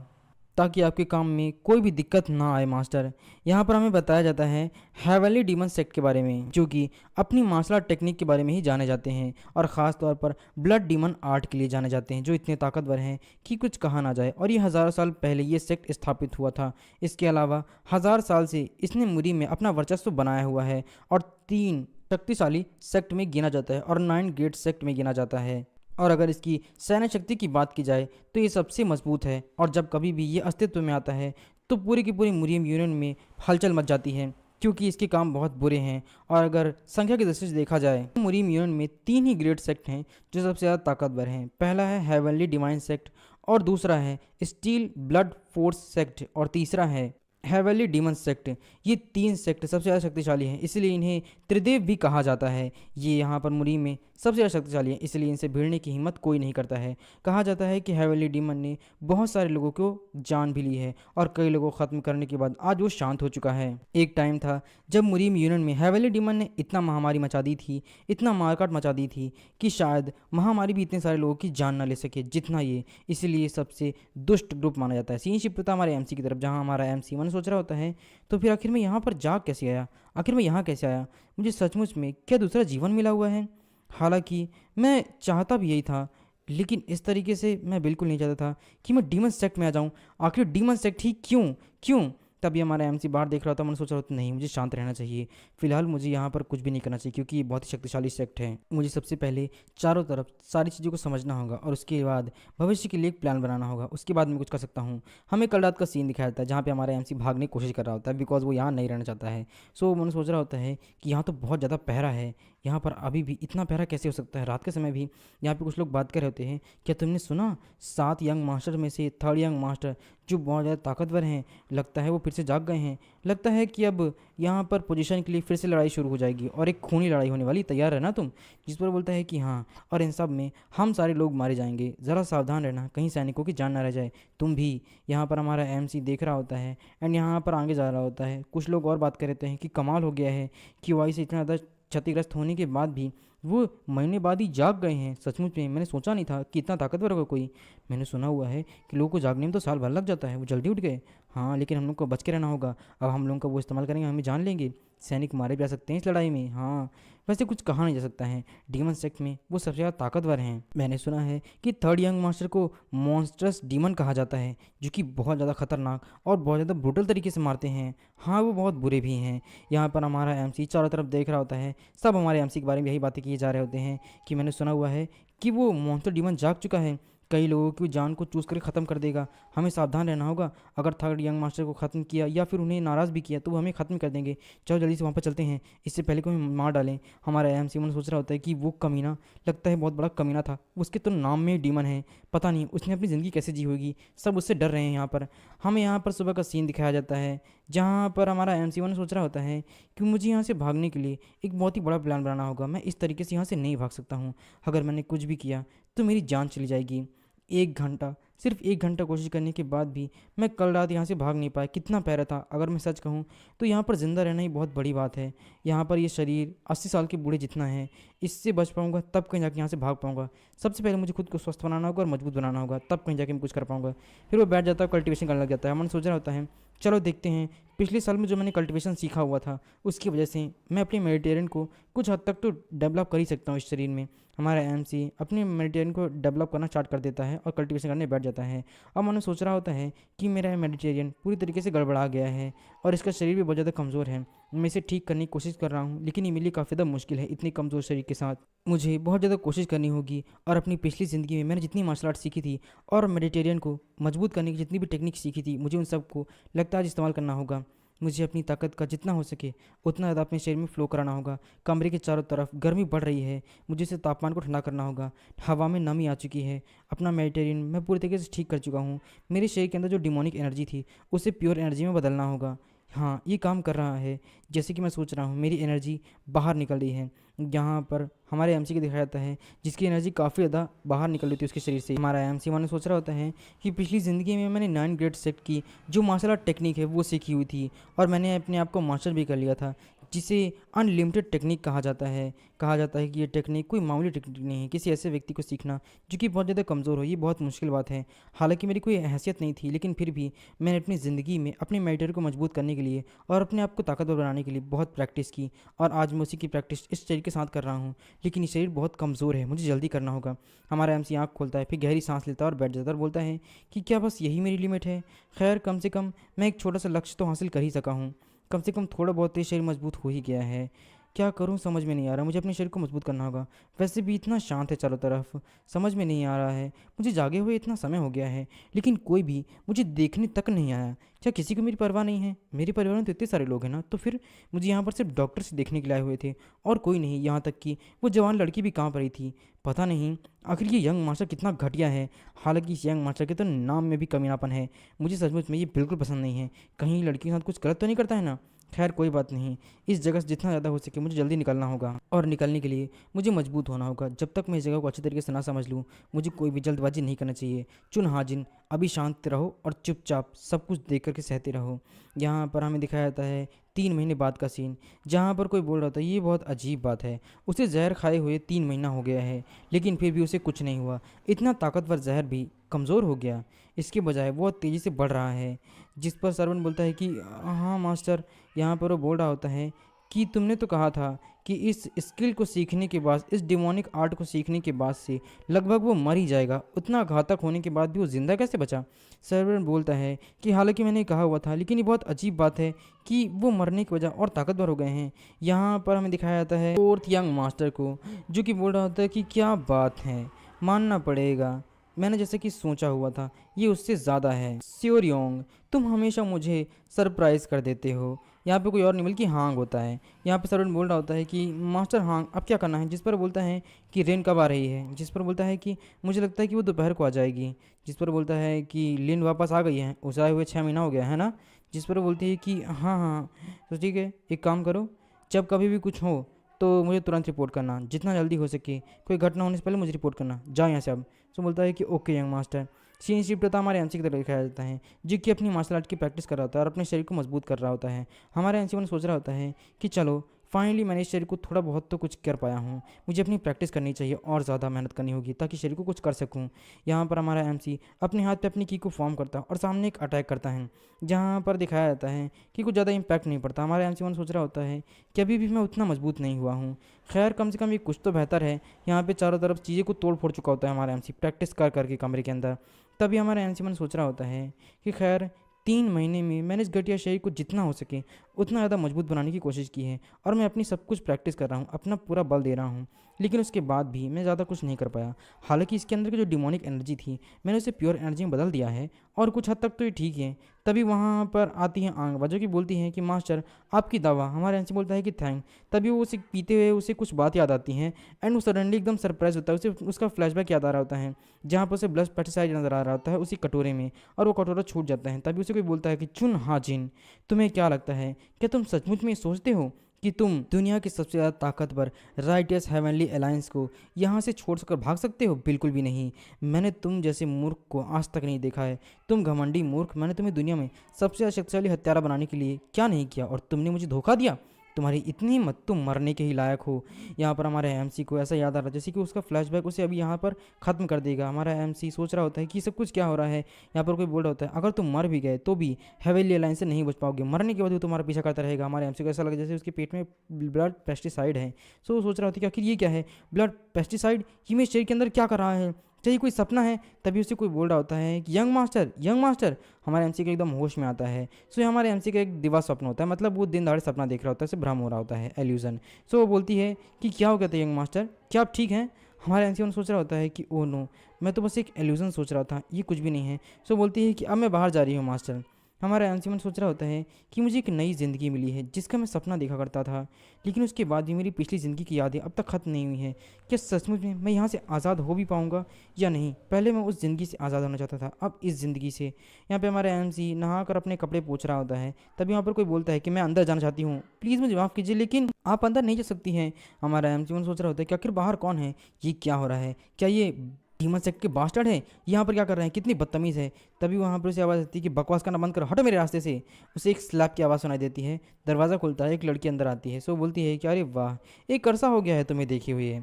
ताकि आपके काम में कोई भी दिक्कत ना आए मास्टर। यहाँ पर हमें बताया जाता है हैवेली डीमन सेक्ट के बारे में, जो कि अपनी मार्शल आर्ट टेक्निक के बारे में ही जाने जाते हैं और ख़ास तौर पर ब्लड डीमन आर्ट के लिए जाने जाते हैं, जो इतने ताकतवर हैं कि कुछ कहा ना जाए। और ये हज़ारों साल पहले ये सेक्ट स्थापित हुआ था। इसके अलावा 1000 साल से इसने मुरी में अपना वर्चस्व बनाया हुआ है और 3 शक्तिशाली सेक्ट में गिना जाता है और 9 ग्रेट सेक्ट में गिना जाता है। और अगर इसकी सैन्य शक्ति की बात की जाए तो ये सबसे मजबूत है और जब कभी भी ये अस्तित्व में आता है तो पूरी की पूरी मुरियम यूनियन में हलचल मच जाती है, क्योंकि इसके काम बहुत बुरे हैं। और अगर संख्या की दृष्टि से देखा जाए तो मुरियम यूनियन में 3 ही ग्रेट सेक्ट हैं जो सबसे ज़्यादा ताकतवर हैं। पहला है हेवनली डिवाइन सेक्ट, और दूसरा है स्टील ब्लड फोर्स सेक्ट, और तीसरा है हेवनली डीमन सेक्ट। ये 3 सेक्ट सबसे ज़्यादा शक्तिशाली हैं, इसलिए इन्हें त्रिदेव भी कहा जाता है। ये यहाँ पर मुरी में सबसे ज़्यादा शक्तिशाली हैं, इसलिए इनसे भिड़ने की हिम्मत कोई नहीं करता है। कहा जाता है कि हेवनली डीमन ने बहुत सारे लोगों को जान भी ली है और कई लोगों को ख़त्म करने के बाद आज वो शांत हो चुका है। एक टाइम था जब मुरीम यूनियन में हेवनली डीमन ने इतना महामारी मचा दी थी, इतना मारकाट मचा दी थी कि शायद महामारी भी इतने सारे लोगों की जान ना ले सके जितना ये। इसलिए सबसे दुष्ट ग्रुप माना जाता है। सीन शिफ्ट होता है हमारे एमसी की तरफ, जहाँ हमारा एमसी मन सोच रहा होता है तो फिर आखिर में यहाँ पर जाग कैसे आया, आखिर में यहाँ कैसे आया, मुझे सचमुच में क्या दूसरा जीवन मिला हुआ है? हालांकि मैं चाहता भी यही था, लेकिन इस तरीके से मैं बिल्कुल नहीं चाहता था कि मैं डीमन सेक्ट में आ जाऊँ। आखिर डीमन सेक्ट ही क्यों क्यों? तभी हमारा एमसी बाहर देख रहा था। मैंने सोच रहा था नहीं, मुझे शांत रहना चाहिए, फिलहाल मुझे यहाँ पर कुछ भी नहीं करना चाहिए क्योंकि ये बहुत ही शक्तिशाली सेक्ट है। मुझे सबसे पहले चारों तरफ सारी चीज़ों को समझना होगा और उसके बाद भविष्य के लिए एक प्लान बनाना होगा, उसके बाद मैं कुछ कर सकता हूँ। हमें कल रात का सीन दिखाया जाता है जहाँ पे हमारा एमसी भागने की कोशिश कर रहा होता है बिकॉज वो यहाँ नहीं रहना चाहता है। सो मैंने सोच रहा होता है कि यहाँ तो बहुत ज़्यादा पहरा है, यहाँ पर अभी भी इतना पहरा कैसे हो सकता है? रात के समय भी यहाँ पे कुछ लोग बात कर रहे होते हैं। क्या तुमने सुना 7 यंग मास्टर में से 3rd यंग मास्टर जो बहुत ज़्यादा ताकतवर हैं, लगता है वो फिर से जाग गए हैं। लगता है कि अब यहाँ पर पोजीशन के लिए फिर से लड़ाई शुरू हो जाएगी और एक खूनी लड़ाई होने वाली, तैयार रहना तुम। जिस पर बोलता है कि हाँ, और इन सब में हम सारे लोग मारे जाएंगे, ज़रा सावधान रहना कहीं सैनिकों की जान ना रह जाए, तुम भी। यहाँ पर हमारा एमसी देख रहा होता है एंड यहाँ पर आगे जा रहा होता है। कुछ लोग और बात कर रहे हैं कि कमाल हो गया है कि वाई से इतना ज़्यादा क्षतिग्रस्त होने के बाद भी वो महीने बाद ही जाग गए हैं। सचमुच में मैंने सोचा नहीं था कि इतना ताकतवर होगा कोई। मैंने सुना हुआ है कि लोगों को जागने में तो साल भर लग जाता है, वो जल्दी उठ गए। हाँ, लेकिन हम लोग को बच के रहना होगा। अब हम लोग का वो इस्तेमाल करेंगे, हमें जान लेंगे, सैनिक मारे जा सकते हैं इस लड़ाई में। हाँ, वैसे कुछ कहा नहीं जा सकता है, डीमन सेक्ट में वो सबसे ज़्यादा ताकतवर हैं। मैंने सुना है कि 3rd यंग मास्टर को मॉन्स्टर्स डीमन कहा जाता है, जो कि बहुत ज़्यादा खतरनाक और बहुत ज़्यादा ब्रूटल तरीके से मारते हैं। हाँ, वो बहुत बुरे भी हैं। यहाँ पर हमारा एमसी चारों तरफ देख रहा होता है, सब हमारे एमसी के बारे में यही बातें किए जा रहे होते हैं कि मैंने सुना हुआ है कि वो मॉन्स्टर डीमन जाग चुका है, कई लोगों की जान को चूस कर ख़त्म कर देगा। हमें सावधान रहना होगा, अगर 3rd यंग मास्टर को ख़त्म किया या फिर उन्हें नाराज़ भी किया तो वो हमें ख़त्म कर देंगे। चलो जल्दी से वहाँ पर चलते हैं, इससे पहले को हमें मार डालें। हमारा एमसी मन सोच रहा होता है कि वो कमीना लगता है बहुत बड़ा कमीना था, उसके तो नाम में डीमन है, पता नहीं उसने अपनी ज़िंदगी कैसे जी होगी, सब उससे डर रहे हैं। यहाँ पर हमें यहाँ पर सुबह का सीन दिखाया जाता है जहाँ पर हमारा एमसी मन सोच रहा होता है कि मुझे यहाँ से भागने के लिए एक बहुत ही बड़ा प्लान बनाना होगा। मैं इस तरीके से यहाँ से नहीं भाग सकता हूँ, अगर मैंने कुछ भी किया तो मेरी जान चली जाएगी। 1 घंटा, सिर्फ 1 घंटा कोशिश करने के बाद भी मैं कल रात यहाँ से भाग नहीं पाया। कितना प्यारा था, अगर मैं सच कहूँ तो यहाँ पर ज़िंदा रहना ही बहुत बड़ी बात है। यहाँ पर ये शरीर 80 साल के बूढ़े जितना है, इससे बच पाऊँगा तब कहीं जाके यहाँ से भाग पाऊँगा। सबसे पहले मुझे खुद को स्वस्थ बनाना होगा और मजबूत बनाना होगा, तब कहीं जाके मैं कुछ कर पाऊँगा। फिर वो बैठ जाता है, कल्टिवेशन करने लग जाता है। मन सोच रहा होता है चलो देखते हैं, पिछले साल में जो मैंने कल्टिवेशन सीखा हुआ था उसकी वजह से मैं अपने मेडिटेरियन को कुछ हद तक तो डेवलप कर ही सकता हूँ इस शरीर में। हमारा एमसी अपने मेडिटेरियन को डेवलप करना स्टार्ट कर देता है और कल्टिवेशन करने बैठ जाता है। अब मैंने सोच रहा होता है कि मेरा मेडिटेरियन पूरी तरीके से गड़बड़ा गया है और इसका शरीर भी बहुत ज़्यादा कमज़ोर है। मैं इसे ठीक करने की कोशिश कर रहा हूँ, लेकिन ये मेरे लिए काफ़ी ज़्यादा मुश्किल है। इतने कमज़ोर शरीर के साथ मुझे बहुत ज़्यादा कोशिश करनी होगी और अपनी पिछली ज़िंदगी में मैंने जितनी मार्शल आर्ट सीखी थी और मेडिटेरियन को मजबूत करने की जितनी भी टेक्निक सीखी थी, मुझे उन सब को लगता है आज इस्तेमाल करना होगा। मुझे अपनी ताकत का जितना हो सके उतना ज़्यादा अपने शरीर में फ्लो कराना होगा। कमरे के चारों तरफ गर्मी बढ़ रही है, मुझे इसे तापमान को ठंडा करना होगा। हवा में नमी आ चुकी है, अपना मेडिटेरियन मैं पूरी तरीके से ठीक कर चुका हूँ। मेरे शरीर के अंदर जो डिमोनिक एनर्जी थी उसे प्योर एनर्जी में बदलना होगा। हाँ, ये काम कर रहा है। जैसे कि मैं सोच रहा हूँ मेरी एनर्जी बाहर निकल रही है। यहाँ पर हमारे एमसी को दिखाया जाता है जिसकी एनर्जी काफ़ी ज़्यादा बाहर निकल रही थी उसके शरीर से। हमारा एमसी माने सोच रहा होता है कि पिछली ज़िंदगी में मैंने 9 ग्रेड सेट की जो मार्शल आर्ट टेक्निक है वो सीखी हुई थी, और मैंने अपने आप को मास्टर भी कर लिया था, जिसे अनलिमिटेड टेक्निक कहा जाता है। कहा जाता है कि ये टेक्निक कोई मामूली टेक्निक नहीं है। किसी ऐसे व्यक्ति को सीखना जो कि बहुत ज़्यादा कमज़ोर हो, ये बहुत मुश्किल बात है। हालांकि मेरी कोई हैसियत नहीं थी, लेकिन फिर भी मैंने अपनी ज़िंदगी में अपने मेडिटेटर को मजबूत करने के लिए और अपने आप को ताकतवर बनाने के लिए बहुत प्रैक्टिस की, और आज मैं उसी की प्रैक्टिस इस शरीर के साथ कर रहा हूँ। लेकिन ये शरीर बहुत कमज़ोर है, मुझे जल्दी करना होगा। हमारा एमसी आँख खोलता है, फिर गहरी सांस लेता है और बैठ जाता है और बोलता है कि क्या बस यही मेरी लिमिट है? खैर, कम से कम मैं एक छोटा सा लक्ष्य तो हासिल कर ही सका हूँ। कम से कम थोड़ा बहुत ही शरीर मजबूत हो ही गया है। क्या करूं समझ में नहीं आ रहा। मुझे अपने शरीर को मजबूत करना होगा। वैसे भी इतना शांत है चारों तरफ, समझ में नहीं आ रहा है। मुझे जागे हुए इतना समय हो गया है, लेकिन कोई भी मुझे देखने तक नहीं आया। क्या किसी को मेरी परवाह नहीं है? मेरे परिवार में तो इतने सारे लोग हैं ना, तो फिर मुझे यहाँ पर सिर्फ डॉक्टर से देखने के लिए आए हुए थे और कोई नहीं। यहाँ तक कि वो जवान लड़की भी कहाँ पर ही थी, पता नहीं आखिर ये यंग मास्टर कितना घटिया है। हालांकि इस यंग मास्टर के तो नाम में भी कमीनापन है। मुझे सचमुच में ये बिल्कुल पसंद नहीं है। कहीं लड़की के साथ कुछ गलत तो नहीं करता है ना? खैर कोई बात नहीं, इस जगह से जितना ज़्यादा हो सके मुझे जल्दी निकलना होगा, और निकलने के लिए मुझे मजबूत होना होगा। जब तक मैं इस जगह को अच्छी तरीके से ना समझ लूँ मुझे कोई भी जल्दबाजी नहीं करना चाहिए। चुन हाजिन, अभी शांत रहो और चुपचाप सब कुछ देख करके सहते रहो। यहाँ पर हमें दिखाया जाता है 3 महीने बाद का सीन, जहाँ पर कोई बोल रहा था ये बहुत अजीब बात है, उसे जहर खाए हुए 3 महीना हो गया है, लेकिन फिर भी उसे कुछ नहीं हुआ। इतना ताकतवर जहर भी कमज़ोर हो गया, इसके बजाय वो तेज़ी से बढ़ रहा है। जिस पर सर्वन बोलता है कि हाँ मास्टर। यहाँ पर वो बोल रहा होता है कि तुमने तो कहा था कि इस स्किल को सीखने के बाद, इस डिमोनिक आर्ट को सीखने के बाद से लगभग वो मर ही जाएगा। उतना घातक होने के बाद भी वो ज़िंदा कैसे बचा? सर्वन बोलता है कि हालांकि मैंने कहा हुआ था, लेकिन ये बहुत अजीब बात है कि वो मरने की वजह और ताकतवर हो गए हैं। यहाँ पर हमें दिखाया जाता है फोर्थ यंग मास्टर को, जो कि बोल रहा होता है कि क्या बात है, मानना पड़ेगा, मैंने जैसे कि सोचा हुआ था ये उससे ज़्यादा है। स्योर योंग, तुम हमेशा मुझे सरप्राइज़ कर देते हो। यहाँ पे कोई और नहीं बल्कि हांग होता है। यहाँ पे सर्वेंट बोल रहा होता है कि मास्टर हांग अब क्या करना है? जिस पर बोलता है कि रेन कब आ रही है? जिस पर बोलता है कि मुझे लगता है कि वो दोपहर को आ जाएगी। जिस पर बोलता है कि लिन वापस आ गई है, उसे आए हुए 6 महीना हो गया है ना? जिस पर बोलती है कि हाँ हाँ, तो ठीक है, एक काम करो, जब कभी भी कुछ हो तो मुझे तुरंत रिपोर्ट करना, जितना जल्दी हो सके। कोई घटना होने से पहले मुझे रिपोर्ट करना, जाओ यहाँ से अब। तो बोलता है कि okay young master. Scene shift होता है हमारे एमसी की तरफ दिखाया जाता है, जो कि अपनी मार्शल आर्ट की प्रैक्टिस कर रहा होता है और अपने शरीर को मजबूत कर रहा होता है। हमारा एमसी मन सोच रहा होता है कि चलो फाइनली मैंने इस शरीर को थोड़ा बहुत तो कुछ कर पाया हूँ। मुझे अपनी प्रैक्टिस करनी चाहिए और ज़्यादा मेहनत करनी होगी ताकि शरीर को कुछ कर सकूँ। यहाँ पर हमारा एमसी अपने हाथ पे अपनी की को फॉर्म करता है और सामने एक अटैक करता है, जहाँ पर दिखाया जाता है कि कुछ ज़्यादा इम्पैक्ट नहीं पड़ता। हमारा एमसी मन सोच रहा होता है कि अभी भी मैं उतना मजबूत नहीं हुआ हूँ। खैर, कम से कम ये कुछ तो बेहतर है। यहाँ पे चारों तरफ चीज़ें को तोड़ फोड़ चुका होता है हमारा एमसी प्रैक्टिस कर करके कमरे के अंदर। तभी हमारा एमसी मन सोच रहा होता है कि खैर 3 महीने में मैंने इस घटिया शरीर को जितना हो सके उतना ज़्यादा मजबूत बनाने की कोशिश की है, और मैं अपनी सब कुछ प्रैक्टिस कर रहा हूँ, अपना पूरा बल दे रहा हूँ, लेकिन उसके बाद भी मैं ज़्यादा कुछ नहीं कर पाया। हालांकि इसके अंदर की जो डिमोनिक एनर्जी थी मैंने उसे प्योर एनर्जी में बदल दिया है, और कुछ हद तक तो ये ठीक है। तभी वहाँ पर आती है आंग, जो कि बोलती है कि मास्टर आपकी दवा। हमारा एनसी बोलता है कि थैंक। तभी वो उसे पीते हुए उसे कुछ बात याद आती हैं, एंड वो सडनली एकदम सरप्राइज होता है। उसे उसका फ्लैशबैक याद आ रहा होता है, जहाँ पर उसे ब्लड पेस्टिसाइड नजर आ रहा होता है उसी कटोरे में, और वो कटोरा छूट जाता है। तभी उसे कोई बोलता है कि चुन हाजिन, तुम्हें क्या लगता है, क्या तुम सचमुच में सोचते हो कि तुम दुनिया की सबसे ज़्यादा ताकतवर राइटियस हेवनली अलायंस को यहाँ से छोड़ कर भाग सकते हो? बिल्कुल भी नहीं। मैंने तुम जैसे मूर्ख को आज तक नहीं देखा है। तुम घमंडी मूर्ख, मैंने तुम्हें दुनिया में सबसे ज़्यादा शक्तिशाली हत्यारा बनाने के लिए क्या नहीं किया, और तुमने मुझे धोखा दिया। तुम्हारी इतनी हिम्मत, तुम मरने के ही लायक हो। यहाँ पर हमारे एमसी को ऐसा याद आ रहा है जैसे कि उसका फ्लैशबैक उसे अभी यहाँ पर ख़त्म कर देगा। हमारा एमसी सोच रहा होता है कि सब कुछ क्या हो रहा है। यहाँ पर कोई बोल रहा होता है अगर तुम मर भी गए तो भी हेवेली लाइन से नहीं बच पाओगे, मरने के बाद वो तुम्हारा पीछा करता रहेगा। हमारे एमसी को ऐसा लगा जैसे उसके पेट में ब्लड पेस्टिसाइड है। सो वो सोच रहा होता है कि आखिर ये क्या है, ब्लड पेस्टिसाइड, ये मेरे शरीर के अंदर क्या कर रहा है, चाहिए कोई सपना है। तभी उसे कोई बोल रहा होता है कि यंग मास्टर, यंग मास्टर। हमारे एमसी के एकदम होश में आता है। सो हमारे एमसी का एक दिवा स्वप्न होता है, मतलब वो दिन दहाड़े सपना देख रहा होता है, उसे भ्रम हो रहा होता है, एल्यूजन। सो वो बोलती है कि क्या हो गया था यंग मास्टर, क्या आप ठीक हैं? हमारे एमसी सोच रहा होता है कि ओ नो, मैं तो बस एक एल्यूजन सोच रहा था, ये कुछ भी नहीं है। सो बोलती है कि अब मैं बाहर जा रही हूँ मास्टर। हमारा अंशुमन सोच रहा होता है कि मुझे एक नई ज़िंदगी मिली है जिसका मैं सपना देखा करता था, लेकिन उसके बाद भी मेरी पिछली ज़िंदगी की यादें अब तक ख़त्म नहीं हुई हैं। क्या सचमुच में मैं यहाँ से आज़ाद हो भी पाऊँगा या नहीं? पहले मैं उस ज़िंदगी से आज़ाद होना चाहता था, अब इस ज़िंदगी से। यहाँ पे हमारा एमसी नहा कर अपने कपड़े पोंछ रहा होता है, तभी यहाँ पर कोई बोलता है कि मैं अंदर जाना चाहती हूँ, प्लीज़ मुझे माफ़ कीजिए लेकिन आप अंदर नहीं जा सकती हैं। हमारा एमसी सोच रहा होता है कि आखिर बाहर कौन है, ये क्या हो रहा है, क्या ये डीमन सेक्ट के बास्टर्ड है, यहाँ पर क्या कर रहे हैं, कितनी बदतमीज़ है। तभी वहाँ पर उसे आवाज़ आती है कि बकवास करना बंद करो, हटो मेरे रास्ते से। उसे एक स्लैप की आवाज़ सुनाई देती है, दरवाज़ा खुलता है, एक लड़की अंदर आती है। सो बोलती है कि अरे वाह, एक अरसा हो गया है तुम्हें देखे हुए,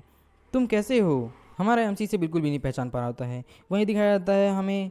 तुम कैसे हो। हमारा एमसी से बिल्कुल भी नहीं पहचान पा रहा होता है। वहीं दिखाया जाता है हमें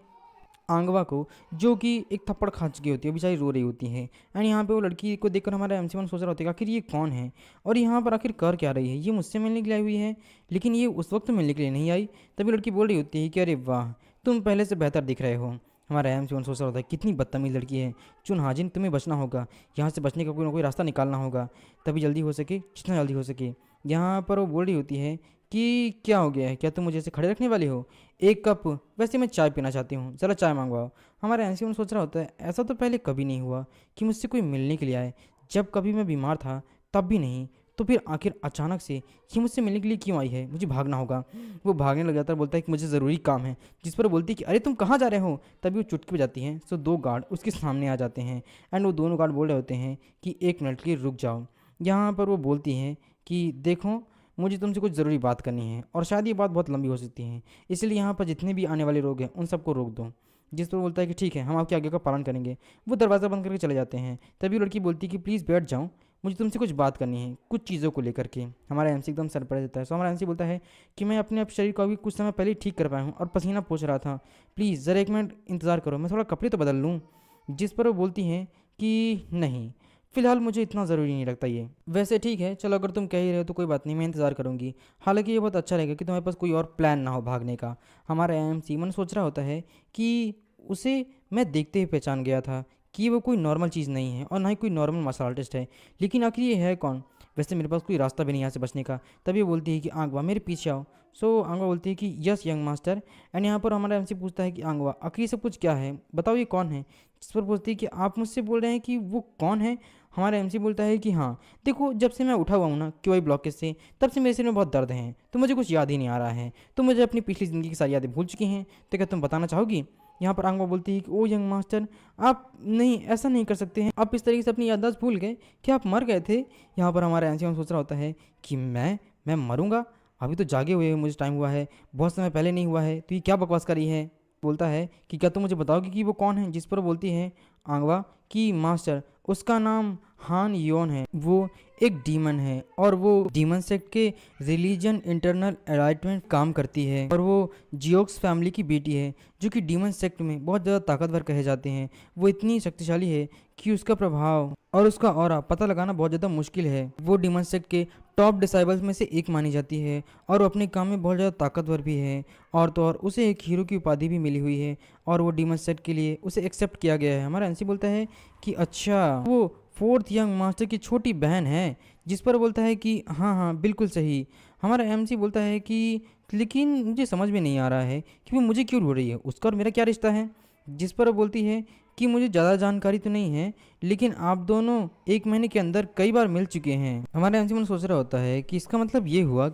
आंगवा को, जो कि एक थप्पड़ खा चुकी होती है, बेचारी रो रही होती है। एंड यहाँ पे वो लड़की को देखकर हमारा एमसी मन सोच रहा होता है कि आखिर ये कौन है और यहाँ पर आखिर कर क्या रही है, ये मुझसे मिलने के लिए आई हुई है, लेकिन ये उस वक्त मिलने के लिए नहीं आई। तभी लड़की बोल रही होती है कि अरे वाह, तुम पहले से बेहतर दिख रहे हो। हमारा एमसी मन सोच रहा होता है कितनी बदतमीज लड़की है। चुन हाजिन, तुम्हें बचना होगा, यहाँ से बचने का कोई ना कोई रास्ता निकालना होगा, तभी जल्दी हो सके, जितना जल्दी हो सके। यहाँ पर वो बोल रही होती है कि क्या हो गया है, क्या तुम मुझे ऐसे खड़े रखने वाली हो, एक कप, वैसे मैं चाय पीना चाहती हूँ, ज़रा चाय मंगवाओ। हमारा एनसीमन सोच रहा होता है ऐसा तो पहले कभी नहीं हुआ कि मुझसे कोई मिलने के लिए आए, जब कभी मैं बीमार था तब भी नहीं, तो फिर आखिर अचानक से ये मुझसे मिलने के लिए क्यों आई है, मुझे भागना होगा। वो भागने लग जाता है, बोलता है कि मुझे ज़रूरी काम है, जिस पर वो बोलती है कि अरे तुम कहाँ जा रहे हो। तभी वो चुटकी बजाती हैं, सो दो गार्ड उसके सामने आ जाते हैं एंड वो दोनों गार्ड बोल रहे होते हैं कि एक मिनट के लिए रुक जाओ। यहाँ पर वो बोलती हैं कि देखो, मुझे तुमसे कुछ ज़रूरी बात करनी है और शायद ये बात बहुत लंबी हो सकती है, इसलिए यहाँ पर जितने भी आने वाले लोग हैं उन सबको रोक दो। जिस पर बोलता है कि ठीक है, हम आपकी आज्ञा का पालन करेंगे। वो दरवाज़ा बंद करके चले जाते हैं। तभी लड़की बोलती है कि प्लीज़ बैठ जाओ, मुझे तुमसे कुछ बात करनी है कुछ चीज़ों को लेकर के। हमारा एमसी एकदम सरप्राइज देता है। सो हमारा एमसी बोलता है कि मैं अपने आप शरीर को अभी कुछ समय पहले ही ठीक कर पाया हूँ और पसीना पोंछ रहा था, प्लीज़ ज़रा एक मिनट इंतज़ार करो, मैं थोड़ा कपड़े तो बदल लूँ। जिस पर वो बोलती हैं कि नहीं, फ़िलहाल मुझे इतना ज़रूरी नहीं लगता ये। वैसे ठीक है, चलो अगर तुम कह ही रहे हो तो कोई बात नहीं, मैं इंतज़ार करूँगी। हालांकि ये बहुत अच्छा रहेगा कि तुम्हारे पास कोई और प्लान ना हो भागने का। हमारा एमसी मन सोच रहा होता है कि उसे मैं देखते ही पहचान गया था कि वो कोई नॉर्मल चीज़ नहीं है और ना ही कोई नॉर्मल मार्शल आर्टिस्ट है, लेकिन आखिर ये है कौन। वैसे मेरे पास कोई रास्ता भी नहीं यहाँ से बचने का। तभी वो बोलती है कि आंगवा मेरे पीछे आओ। सो आंगवा बोलती है कि यस यंग मास्टर। एंड यहाँ पर हमारा एमसी पूछता है कि आंगवा आखिर ये सब कुछ क्या है, बताओ ये कौन है। जिस पर बोलती है कि आप मुझसे बोल रहे हैं कि वो कौन है। हमारा एमसी बोलता है कि हाँ, देखो जब से मैं उठा हुआ हूँ ना क्यूआई ब्लॉकेज से, तब से मेरे सिर में बहुत दर्द है, तो मुझे कुछ याद ही नहीं आ रहा है, तो मुझे अपनी पिछली ज़िंदगी की सारी यादें भूल चुकी हैं, तो क्या तुम बताना चाहोगी। यहाँ पर आंगवा बोलती है कि ओ यंग मास्टर, आप नहीं, ऐसा नहीं कर सकते हैं, आप इस तरीके से अपनी याददाश्त भूल गए, क्या आप मर गए थे। यहाँ पर हमारा एमसी सोच रहा होता है कि मैं मरूंगा, अभी तो जागे हुए मुझे टाइम हुआ है, बहुत समय पहले नहीं हुआ है, तो ये क्या बकवास करी है। बोलता है कि क्या तुम मुझे बताओगे कि वो कौन है। जिस पर बोलती है आंगवा कि मास्टर, उसका नाम हान योन है, वो एक डीमन है और वो डीमन सेक्ट के रिलीजन इंटरनल एलाइटमेंट काम करती है और वो जियोक्स फैमिली की बेटी है, जो कि डीमन सेक्ट में बहुत ज़्यादा ताकतवर कहे जाते हैं। वो इतनी शक्तिशाली है कि उसका प्रभाव और उसका ऑरा पता लगाना बहुत ज़्यादा मुश्किल है। वो डीमन सेक्ट के टॉप डिसाइबल्स में से एक मानी जाती है और वो अपने काम में बहुत ज़्यादा ताकतवर भी है, और तो और उसे एक हीरो की उपाधि भी मिली हुई है और वो डीमन सेक्ट के लिए उसे एक्सेप्ट किया गया है। हमारा एनसी बोलता है कि अच्छा, वो फोर्थ यंग मास्टर की छोटी बहन है। जिस पर बोलता है कि हाँ हाँ बिल्कुल सही। हमारा एमसी बोलता है कि लेकिन मुझे समझ में नहीं आ रहा है कि वो मुझे क्यों ढूंढ रही है, उसका और मेरा क्या रिश्ता है। जिस पर वो बोलती है कि मुझे ज़्यादा जानकारी तो नहीं है, लेकिन आप दोनों एक महीने के अंदर कई बार मिल चुके हैं। हमारा एमसी मन सोच रहा होता है कि इसका मतलब ये हुआ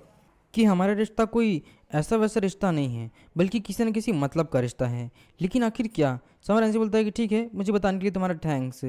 कि हमारा रिश्ता कोई ऐसा वैसा रिश्ता नहीं है, बल्कि किसी न किसी मतलब का रिश्ता है। लेकिन आखिर क्या। हमारा एमसी बोलता है कि ठीक है, मुझे बताने के लिए तुम्हारा थैंक्स।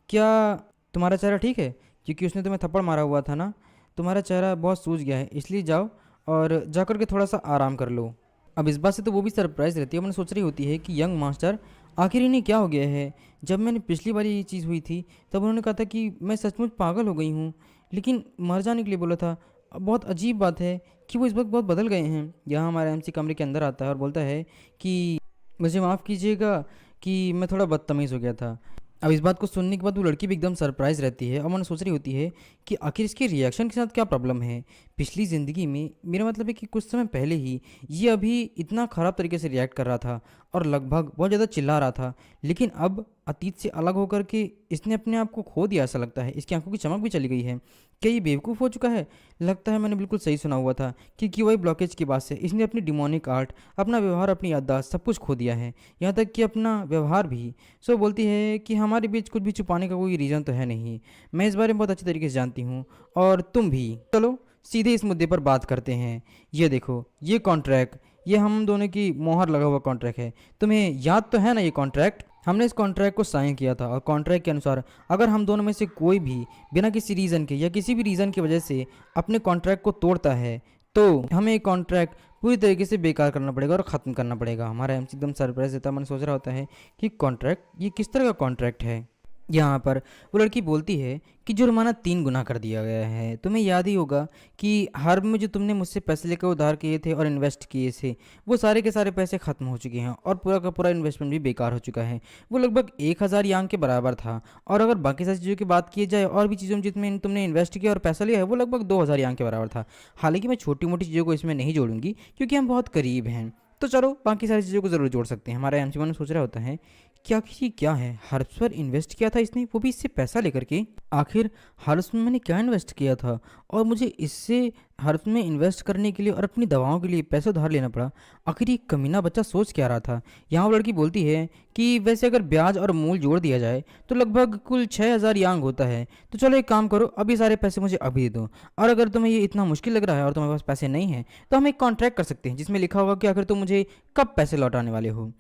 क्या तुम्हारा चेहरा ठीक है, क्योंकि उसने तुम्हें थप्पड़ मारा हुआ था ना, तुम्हारा चेहरा बहुत सूज गया है, इसलिए जाओ और जा कर के थोड़ा सा आराम कर लो। अब इस बात से तो वो भी सरप्राइज रहती है। मैंने सोच रही होती है कि यंग मास्टर आखिर इन्हें क्या हो गया है। जब मैंने पिछली बार ये चीज़ हुई थी तब उन्होंने कहा था कि मैं सचमुच पागल हो गई हूँ, लेकिन मर जाने के लिए बोला था। अब बहुत अजीब बात है कि वो इस वक्त बहुत बदल गए हैं। यहाँ हमारा एमसी कमरे के अंदर आता है और बोलता है कि मुझे माफ़ कीजिएगा कि मैं थोड़ा बदतमीज़ हो गया था। अब इस बात को सुनने के बाद वो लड़की भी एकदम सरप्राइज रहती है और मैंने सोच रही होती है कि आखिर इसके रिएक्शन के साथ क्या प्रॉब्लम है। पिछली ज़िंदगी में मेरा मतलब है कि कुछ समय पहले ही ये अभी इतना ख़राब तरीके से रिएक्ट कर रहा था और लगभग बहुत ज़्यादा चिल्ला रहा था, लेकिन अब अतीत से अलग होकर के इसने अपने आप को खो दिया ऐसा लगता है। इसकी आंखों की चमक भी चली गई है। क्या ये बेवकूफ़ हो चुका है? लगता है मैंने बिल्कुल सही सुना हुआ था कि क्यूआई ब्लॉकेज की बात से इसने अपनी डिमोनिक आर्ट, अपना व्यवहार, अपनी याददाश्त सब कुछ खो दिया है, यहाँ तक कि अपना व्यवहार भी। सो बोलती है कि हमारे बीच कुछ भी छुपाने का कोई रीज़न तो है नहीं। मैं इस बारे में बहुत अच्छी तरीके से जानती हूँ और तुम भी। चलो सीधे इस मुद्दे पर बात करते हैं। ये देखो, ये कॉन्ट्रैक्ट, ये हम दोनों की मोहर लगा हुआ कॉन्ट्रैक्ट है। तुम्हें याद तो है ना ये कॉन्ट्रैक्ट? हमने इस कॉन्ट्रैक्ट को साइन किया था और कॉन्ट्रैक्ट के अनुसार अगर हम दोनों में से कोई भी बिना किसी रीज़न के या किसी भी रीज़न की वजह से अपने कॉन्ट्रैक्ट को तोड़ता है तो हमें ये कॉन्ट्रैक्ट पूरी तरीके से बेकार करना पड़ेगा और ख़त्म करना पड़ेगा। हमारा एमसी एकदम सरप्राइज देता है। मन सोच रहा होता है कि कॉन्ट्रैक्ट ये किस तरह का कॉन्ट्रैक्ट है। यहाँ पर वो लड़की बोलती है कि जुर्माना 3 गुना कर दिया गया है। तुम्हें याद ही होगा कि हर्ब में जो तुमने मुझसे पैसे लेकर उधार किए थे और इन्वेस्ट किए थे, वो सारे के सारे पैसे ख़त्म हो चुके हैं और पूरा का पूरा इन्वेस्टमेंट भी बेकार हो चुका है। वो लगभग 1000 यांग के बराबर था और अगर बाकी सारी चीज़ों की बात की जाए और भी चीज़ों में जिसमें तुमने इन्वेस्ट किया और पैसा लिया है वो लगभग 2000 यांग के बराबर था। हालांकि मैं छोटी मोटी चीज़ों को इसमें नहीं जोड़ूंगी क्योंकि हम बहुत करीब हैं, तो चलो बाकी सारी चीज़ों को ज़रूर जोड़ सकते हैं। हमारा एमसी मन सोच रहा होता है क्या कि क्या है, हर्ब्स पर इन्वेस्ट किया था इसने, वो भी इससे पैसा लेकर के। आखिर हर्ब्स में मैंने क्या इन्वेस्ट किया था और मुझे इससे हर्ब्स में इन्वेस्ट करने के लिए और अपनी दवाओं के लिए पैसे उधार लेना पड़ा? आखिर ये कमीना बच्चा सोच क्या रहा था? यहाँ वो लड़की बोलती है कि वैसे अगर ब्याज और मूल जोड़ दिया जाए तो लगभग कुल 6000 यांग होता है। तो चलो एक काम करो, अभी सारे पैसे मुझे अभी दे दो, और अगर तुम्हें ये इतना मुश्किल लग रहा है और तुम्हारे पास पैसे नहीं हैं तो हम एक कॉन्ट्रैक्ट कर सकते हैं जिसमें लिखा होगा कि आखिर तुम मुझे कब पैसे लौटाने वाले हो।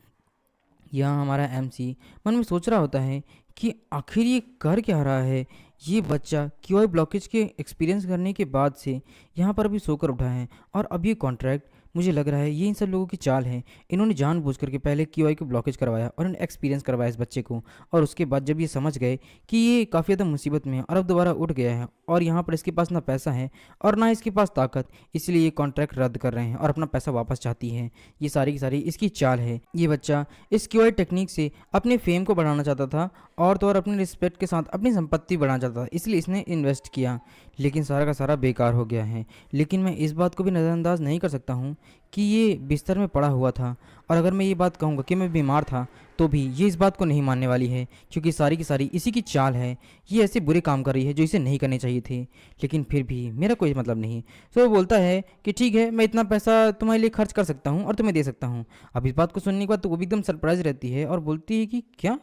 यहाँ हमारा एमसी मन में सोच रहा होता है कि आखिर ये कर क्या रहा है। ये बच्चा क्यूआई ब्लॉकेज के एक्सपीरियंस करने के बाद से यहाँ पर अभी सोकर उठा है और अब ये कॉन्ट्रैक्ट मुझे लग रहा है ये इन सब लोगों की चाल है। इन्होंने जानबूझ करके पहले क्यूआई को ब्लॉकेज करवाया और इन्होंने एक्सपीरियंस करवाया इस बच्चे को, और उसके बाद जब ये समझ गए कि ये काफ़ी ज़्यादा मुसीबत में है और अब दोबारा उठ गया है और यहाँ पर इसके पास ना पैसा है और ना इसके पास ताकत, इसलिए ये कॉन्ट्रैक्ट रद्द कर रहे हैं और अपना पैसा वापस चाहती है। ये सारी की सारी इसकी चाल है। ये बच्चा इस क्यूआई टेक्निक से अपने फेम को बढ़ाना चाहता था और तो और अपने रिस्पेक्ट के साथ अपनी संपत्ति बढ़ाना चाहता था, इसलिए इसने इन्वेस्ट किया, लेकिन सारा का सारा बेकार हो गया है। लेकिन मैं इस बात को भी नज़रअंदाज नहीं कर सकता हूँ कि ये बिस्तर में पड़ा हुआ था, और अगर मैं ये बात कहूँगा कि मैं बीमार था तो भी ये इस बात को नहीं मानने वाली है क्योंकि सारी की सारी इसी की चाल है। ये ऐसे बुरे काम कर रही है जो इसे नहीं करने चाहिए थे, लेकिन फिर भी मेरा कोई मतलब नहीं। तो वो बोलता है कि ठीक है, मैं इतना पैसा तुम्हारे लिए खर्च कर सकता हूँ और तुम्हें दे सकता हूँ। अब इस बात को सुनने के बाद तो वो भी एकदम सरप्राइज रहती है और बोलती है कि क्या,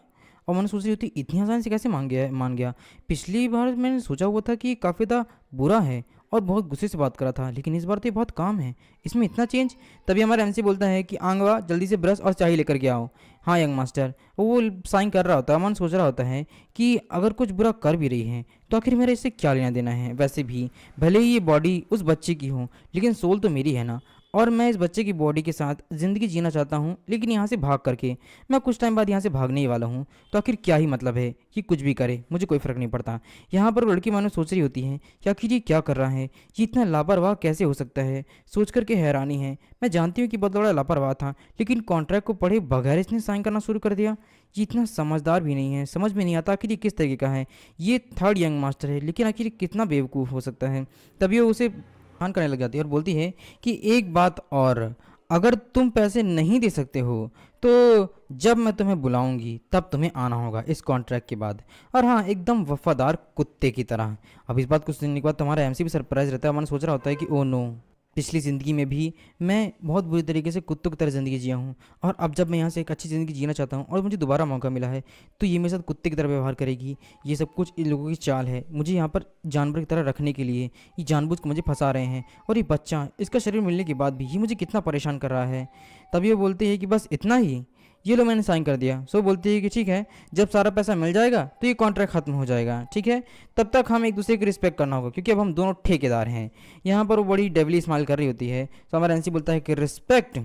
और मैंने सोच रही होती इतनी आसानी से कैसे मान गया। पिछली बार मैंने सोचा हुआ था कि काफ़ी ज़्यादा बुरा है और बहुत गुस्से से बात करा था, लेकिन इस बार तो ये बहुत काम है, इसमें इतना चेंज। तभी हमारा एमसी बोलता है कि आंगवा जल्दी से ब्रश और चाय लेकर के आओ। हाँ यंग मास्टर। वो साइन कर रहा होता है। मन सोच रहा होता है कि अगर कुछ बुरा कर भी रही है तो आखिर मेरा इससे क्या लेना देना है। वैसे भी भले ही ये बॉडी उस बच्चे की हो लेकिन सोल तो मेरी है ना, और मैं इस बच्चे की बॉडी के साथ ज़िंदगी जीना चाहता हूँ, लेकिन यहाँ से भाग करके मैं कुछ टाइम बाद यहाँ से भागने ही वाला हूँ, तो आखिर क्या ही मतलब है कि कुछ भी करे, मुझे कोई फ़र्क नहीं पड़ता। यहाँ पर लड़की मानो सोच रही होती है कि आखिर ये क्या कर रहा है, ये इतना लापरवाह कैसे हो सकता है। सोच करके हैरानी है। मैं जानती हूँ कि बहुत बड़ा लापरवाह था, लेकिन कॉन्ट्रैक्ट को पढ़े बगैर इसने साइन करना शुरू कर दिया। ये इतना समझदार भी नहीं है, समझ में नहीं आता आखिर ये किस तरीके का है। ये थर्ड यंग मास्टर है, लेकिन आखिर कितना बेवकूफ़ हो सकता है। तभी वो उसे हाँ करने लग जाती है और बोलती है कि एक बात और, अगर तुम पैसे नहीं दे सकते हो तो जब मैं तुम्हें बुलाऊंगी तब तुम्हें आना होगा इस कॉन्ट्रैक्ट के बाद, और हाँ एकदम वफादार कुत्ते की तरह। अब इस बात को सुनने के बाद तुम्हारा एमसी भी सरप्राइज रहता है। मैंने सोच रहा होता है कि ओ नो, पिछली ज़िंदगी में भी मैं बहुत बुरी तरीके से कुत्तों की तरह ज़िंदगी जिया हूँ, और अब जब मैं यहाँ से एक अच्छी ज़िंदगी जीना चाहता हूँ और मुझे दोबारा मौका मिला है तो ये मेरे साथ कुत्ते की तरह व्यवहार करेगी। ये सब कुछ इन लोगों की चाल है, मुझे यहाँ पर जानवर की तरह रखने के लिए ये जानबूझ के मुझे फंसा रहे हैं। और ये बच्चा, इसका शरीर मिलने के बाद भी ये मुझे कितना परेशान कर रहा है। तभी वो बोलते हैं कि बस इतना ही, ये लो मैंने साइन कर दिया। सो बोलती है कि ठीक है, जब सारा पैसा मिल जाएगा तो ये कॉन्ट्रैक्ट ख़त्म हो जाएगा, ठीक है। तब तक हम एक दूसरे की रिस्पेक्ट करना होगा क्योंकि अब हम दोनों ठेकेदार हैं। यहाँ पर वो बड़ी डेवली स्माइल कर रही होती है। तो हमारा एनसी बोलता है कि रिस्पेक्ट,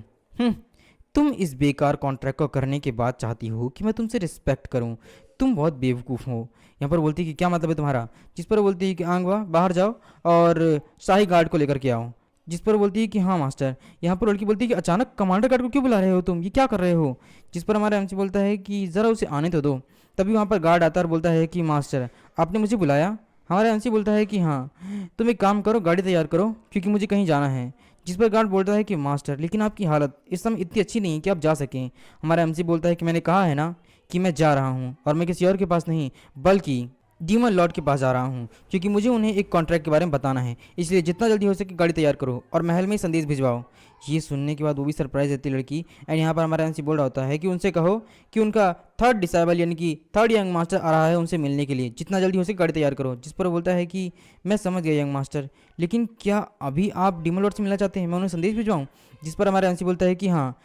तुम इस बेकार कॉन्ट्रैक्ट को करने के बाद चाहती हो कि मैं तुमसे रिस्पेक्ट करूँ? तुम बहुत बेवकूफ़ हो। यहाँ पर बोलती है कि क्या मतलब है तुम्हारा? जिस पर बोलती है कि आंगवा बाहर जाओ और शाही गार्ड को लेकर के आओ। जिस पर बोलती है कि हाँ मास्टर। यहाँ पर लड़की बोलती है कि अचानक कमांडर गार्ड को क्यों बुला रहे हो तुम, ये क्या कर रहे हो? जिस पर हमारा एमसी बोलता है कि ज़रा उसे आने तो दो। तभी वहाँ पर गार्ड आता है और बोलता है कि मास्टर आपने मुझे बुलाया? हमारा एमसी बोलता है कि हाँ, तुम एक काम करो, गाड़ी तैयार करो क्योंकि मुझे कहीं जाना है। जिस पर गार्ड बोलता है कि मास्टर, लेकिन आपकी हालत इस समय इतनी अच्छी नहीं है कि आप जा सकें। हमारा एमसी बोलता है कि मैंने कहा है ना कि मैं जा रहा हूँ, और मैं किसी और के पास नहीं बल्कि डीमन लॉर्ड के पास जा रहा हूँ, क्योंकि मुझे उन्हें एक कॉन्ट्रैक्ट के बारे में बताना है। इसलिए जितना जल्दी हो सके गाड़ी तैयार करो और महल में ही संदेश भिजवाओ। ये सुनने के बाद वो भी सरप्राइज रहती लड़की। एंड यहाँ पर हमारा एमसी बोल रहा होता है कि उनसे कहो कि उनका थर्ड डिसाइबल यानी कि थर्ड यंग मास्टर आ रहा है उनसे मिलने के लिए, जितना जल्दी हो सके गाड़ी तैयार करो। जिस पर वो बोलता है कि मैं समझ गया यंग मास्टर, लेकिन क्या अभी आप डीमन लॉर्ड से मिलना चाहते हैं, मैं उन्हें संदेश भिजवाऊँ? जिस पर हमारा एमसी बोलता है कि हाँ,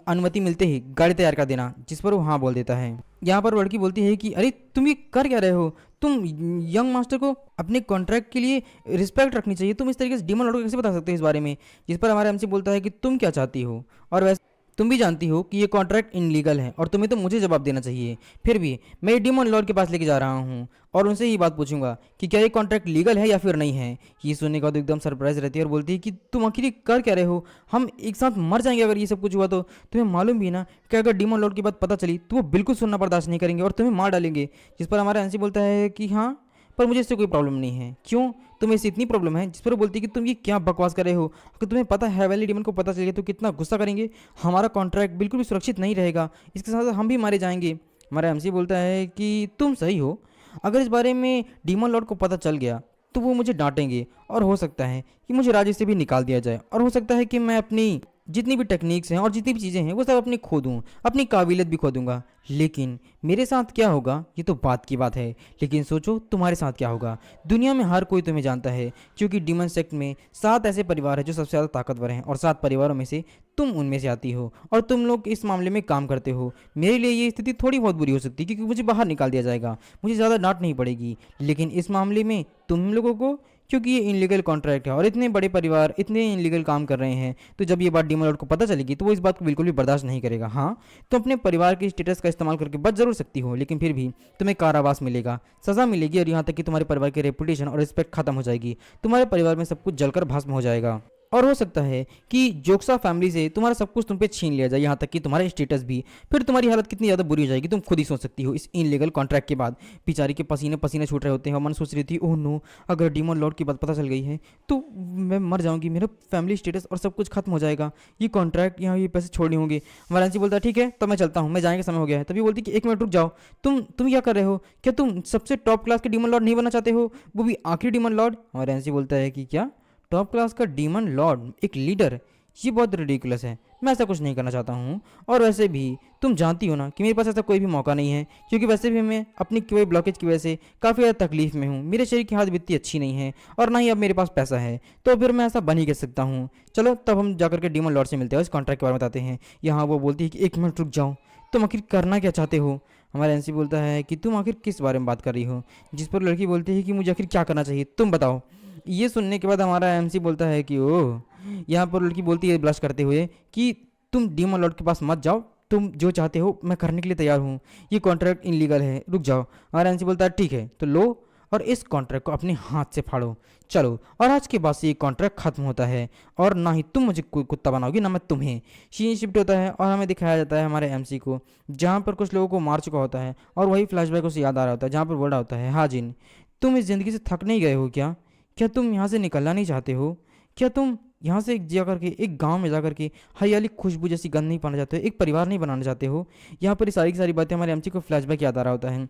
अनुमति मिलते ही गाड़ी तैयार कर देना। जिस पर वो हाँ बोल देता है। यहाँ पर लड़की बोलती है कि अरे तुम ये कर क्या रहे हो, तुम यंग मास्टर को अपने कॉन्ट्रैक्ट के लिए रिस्पेक्ट रखनी चाहिए, तुम इस तरीके से डीमन लॉर्ड को कैसे बता सकते हो इस बारे में? जिस पर हमारा एमसी बोलता है कि तुम क्या चाहती हो, और वैसे तुम भी जानती हो कि ये कॉन्ट्रैक्ट इनलीगल है और तुम्हें तो मुझे जवाब देना चाहिए। फिर भी मैं ये डीमन लॉर्ड के पास लेके जा रहा हूँ और उनसे ही बात पूछूंगा कि क्या ये कॉन्ट्रैक्ट लीगल है या फिर नहीं है। ये सुनने के बाद एकदम सरप्राइज रहती है और बोलती है कि तुम आखिर ये कर क्या रहे हो, हम एक साथ मर जाएंगे अगर ये सब कुछ हुआ तो। तुम्हें मालूम भी ना कि अगर डीमन लॉर्ड की बात पता चली तो वो बिल्कुल सुनना बर्दाश्त नहीं करेंगे और तुम्हें मार डालेंगे। जिस पर हमारा एनसी बोलता है कि हाँ, पर मुझे इससे कोई प्रॉब्लम नहीं है। क्यों, तुम्हें इससे इतनी प्रॉब्लम है? जिस पर वो बोलती है कि तुम ये क्या बकवास कर रहे हो, अगर तुम्हें पता है वैली डीमन को पता चल गया तो कितना गुस्सा करेंगे, हमारा कॉन्ट्रैक्ट बिल्कुल भी सुरक्षित नहीं रहेगा, इसके साथ साथ हम भी मारे जाएंगे। हमारा एमसी बोलता है कि तुम सही हो, अगर इस बारे में डीमन लॉर्ड को पता चल गया तो वो मुझे डांटेंगे और हो सकता है कि मुझे राज्य से भी निकाल दिया जाए, और हो सकता है कि मैं अपनी जितनी भी टेक्निक्स हैं और जितनी भी चीज़ें हैं वो सब अपनी खो दूँ, अपनी काबिलियत भी खो दूंगा। लेकिन मेरे साथ क्या होगा ये तो बात की बात है, लेकिन सोचो तुम्हारे साथ क्या होगा। दुनिया में हर कोई तुम्हें जानता है, क्योंकि डीमन सेक्ट में 7 ऐसे परिवार हैं जो सबसे ज़्यादा ताकतवर हैं, और 7 परिवारों में से तुम उनमें से आती हो, और तुम लोग इस मामले में काम करते हो। मेरे लिए ये स्थिति थोड़ी बहुत बुरी हो सकती है क्योंकि मुझे बाहर निकाल दिया जाएगा, मुझे ज़्यादा डांट नहीं पड़ेगी, लेकिन इस मामले में तुम लोगों को, क्योंकि ये इनलीगल कॉन्ट्रैक्ट है और इतने बड़े परिवार इतने इनलीगल काम कर रहे हैं, तो जब ये बात डीमन लॉर्ड को पता चलेगी तो वो इस बात को बिल्कुल भी बर्दाश्त नहीं करेगा। हाँ, तो अपने परिवार के स्टेटस का इस्तेमाल करके बच जरूर सकती हो, लेकिन फिर भी तुम्हें कारावास मिलेगा, सज़ा मिलेगी, और यहाँ तक कि तुम्हारे परिवार की रेपुटेशन और रिस्पेक्ट खत्म हो जाएगी, तुम्हारे परिवार में सब कुछ जलकर भस्म हो जाएगा, और हो सकता है कि जोक्सा फैमिली से तुम्हारा सब कुछ तुम पे छीन लिया जाए, यहाँ तक कि तुम्हारा स्टेटस भी। फिर तुम्हारी हालत कितनी ज़्यादा बुरी हो जाएगी तुम खुद ही सोच सकती हो। इस इनलीगल कॉन्ट्रैक्ट के बाद बेचारी के पसीने पसीने छूट रहे होते हैं और मन सोच रही थी, ओह नो, अगर डीमन लॉर्ड की बात पता चल गई है तो मैं मर जाऊंगी, मेरा फैमिली स्टेटस और सब कुछ खत्म हो जाएगा, ये कॉन्ट्रैक्ट यहाँ ये पैसे छोड़ने होंगे। वाराणसी बोलता है ठीक है तो मैं चलता हूँ, मैं जाने का समय हो गया है। तभी बोलती कि एक मिनट रुक जाओ, तुम क्या कर रहे हो, क्या तुम सबसे टॉप क्लास के डीमन लॉर्ड नहीं बनना चाहते हो, वो भी आखिरी डीमन लॉर्ड? वाराणसी बोलता है कि क्या टॉप क्लास का डीमन लॉर्ड, एक लीडर, ये बहुत रिडिकुलस है, मैं ऐसा कुछ नहीं करना चाहता हूँ। और वैसे भी तुम जानती हो ना कि मेरे पास ऐसा कोई भी मौका नहीं है, क्योंकि वैसे भी मैं अपनी कोई ब्लॉकेज की वजह से काफ़ी ज़्यादा तकलीफ में हूँ, मेरे शरीर की हालत भी इतनी अच्छी नहीं है, और ना ही अब मेरे पास पैसा है, तो फिर मैं ऐसा बन ही कर सकता हूँ। चलो तब हम जाकर के डीमन लॉर्ड से मिलते हैं, इस कॉन्ट्रैक्ट के बारे में बताते हैं। यहाँ वो बोलती है कि एक मिनट रुक जाओ, तुम आखिर करना क्या चाहते हो? हमारा एनसी बोलता है कि तुम आखिर किस बारे में बात कर रही हो? जिस पर लड़की बोलती है कि मुझे आखिर क्या करना चाहिए तुम बताओ। ये सुनने के बाद हमारा एमसी बोलता है कि ओह, यहाँ पर लड़की बोलती है ब्लश करते हुए कि तुम डीमन लॉर्ड के पास मत जाओ, तुम जो चाहते हो मैं करने के लिए तैयार हूँ, ये कॉन्ट्रैक्ट इनलीगल है, रुक जाओ। हमारा एमसी बोलता है ठीक है तो लो और इस कॉन्ट्रैक्ट को अपने हाथ से फाड़ो, चलो। और आज के बाद से ये कॉन्ट्रैक्ट खत्म होता है, और ना ही तुम मुझे कोई कुत्ता बनाओगी ना मैं तुम्हें। सीन शिफ्ट होता है और हमें दिखाया जाता है हमारे एमसी को, जहाँ पर कुछ लोगों को मार चुका होता है, और वही फ्लैशबैक उसे याद आ रहा होता है, जहाँ पर बोल रहा होता है हाँ जिन, तुम इस ज़िंदगी से थक नहीं गए हो क्या? क्या तुम यहाँ से निकलना नहीं चाहते हो? क्या तुम यहाँ से जा करके एक गांव में जा करके हरियाली खुशबू जैसी गंध नहीं पाना चाहते हो, एक परिवार नहीं बनाना चाहते हो? यहाँ पर सारी की सारी बातें हमारे एमसी को फ्लैशबैक याद आ रहा होता है,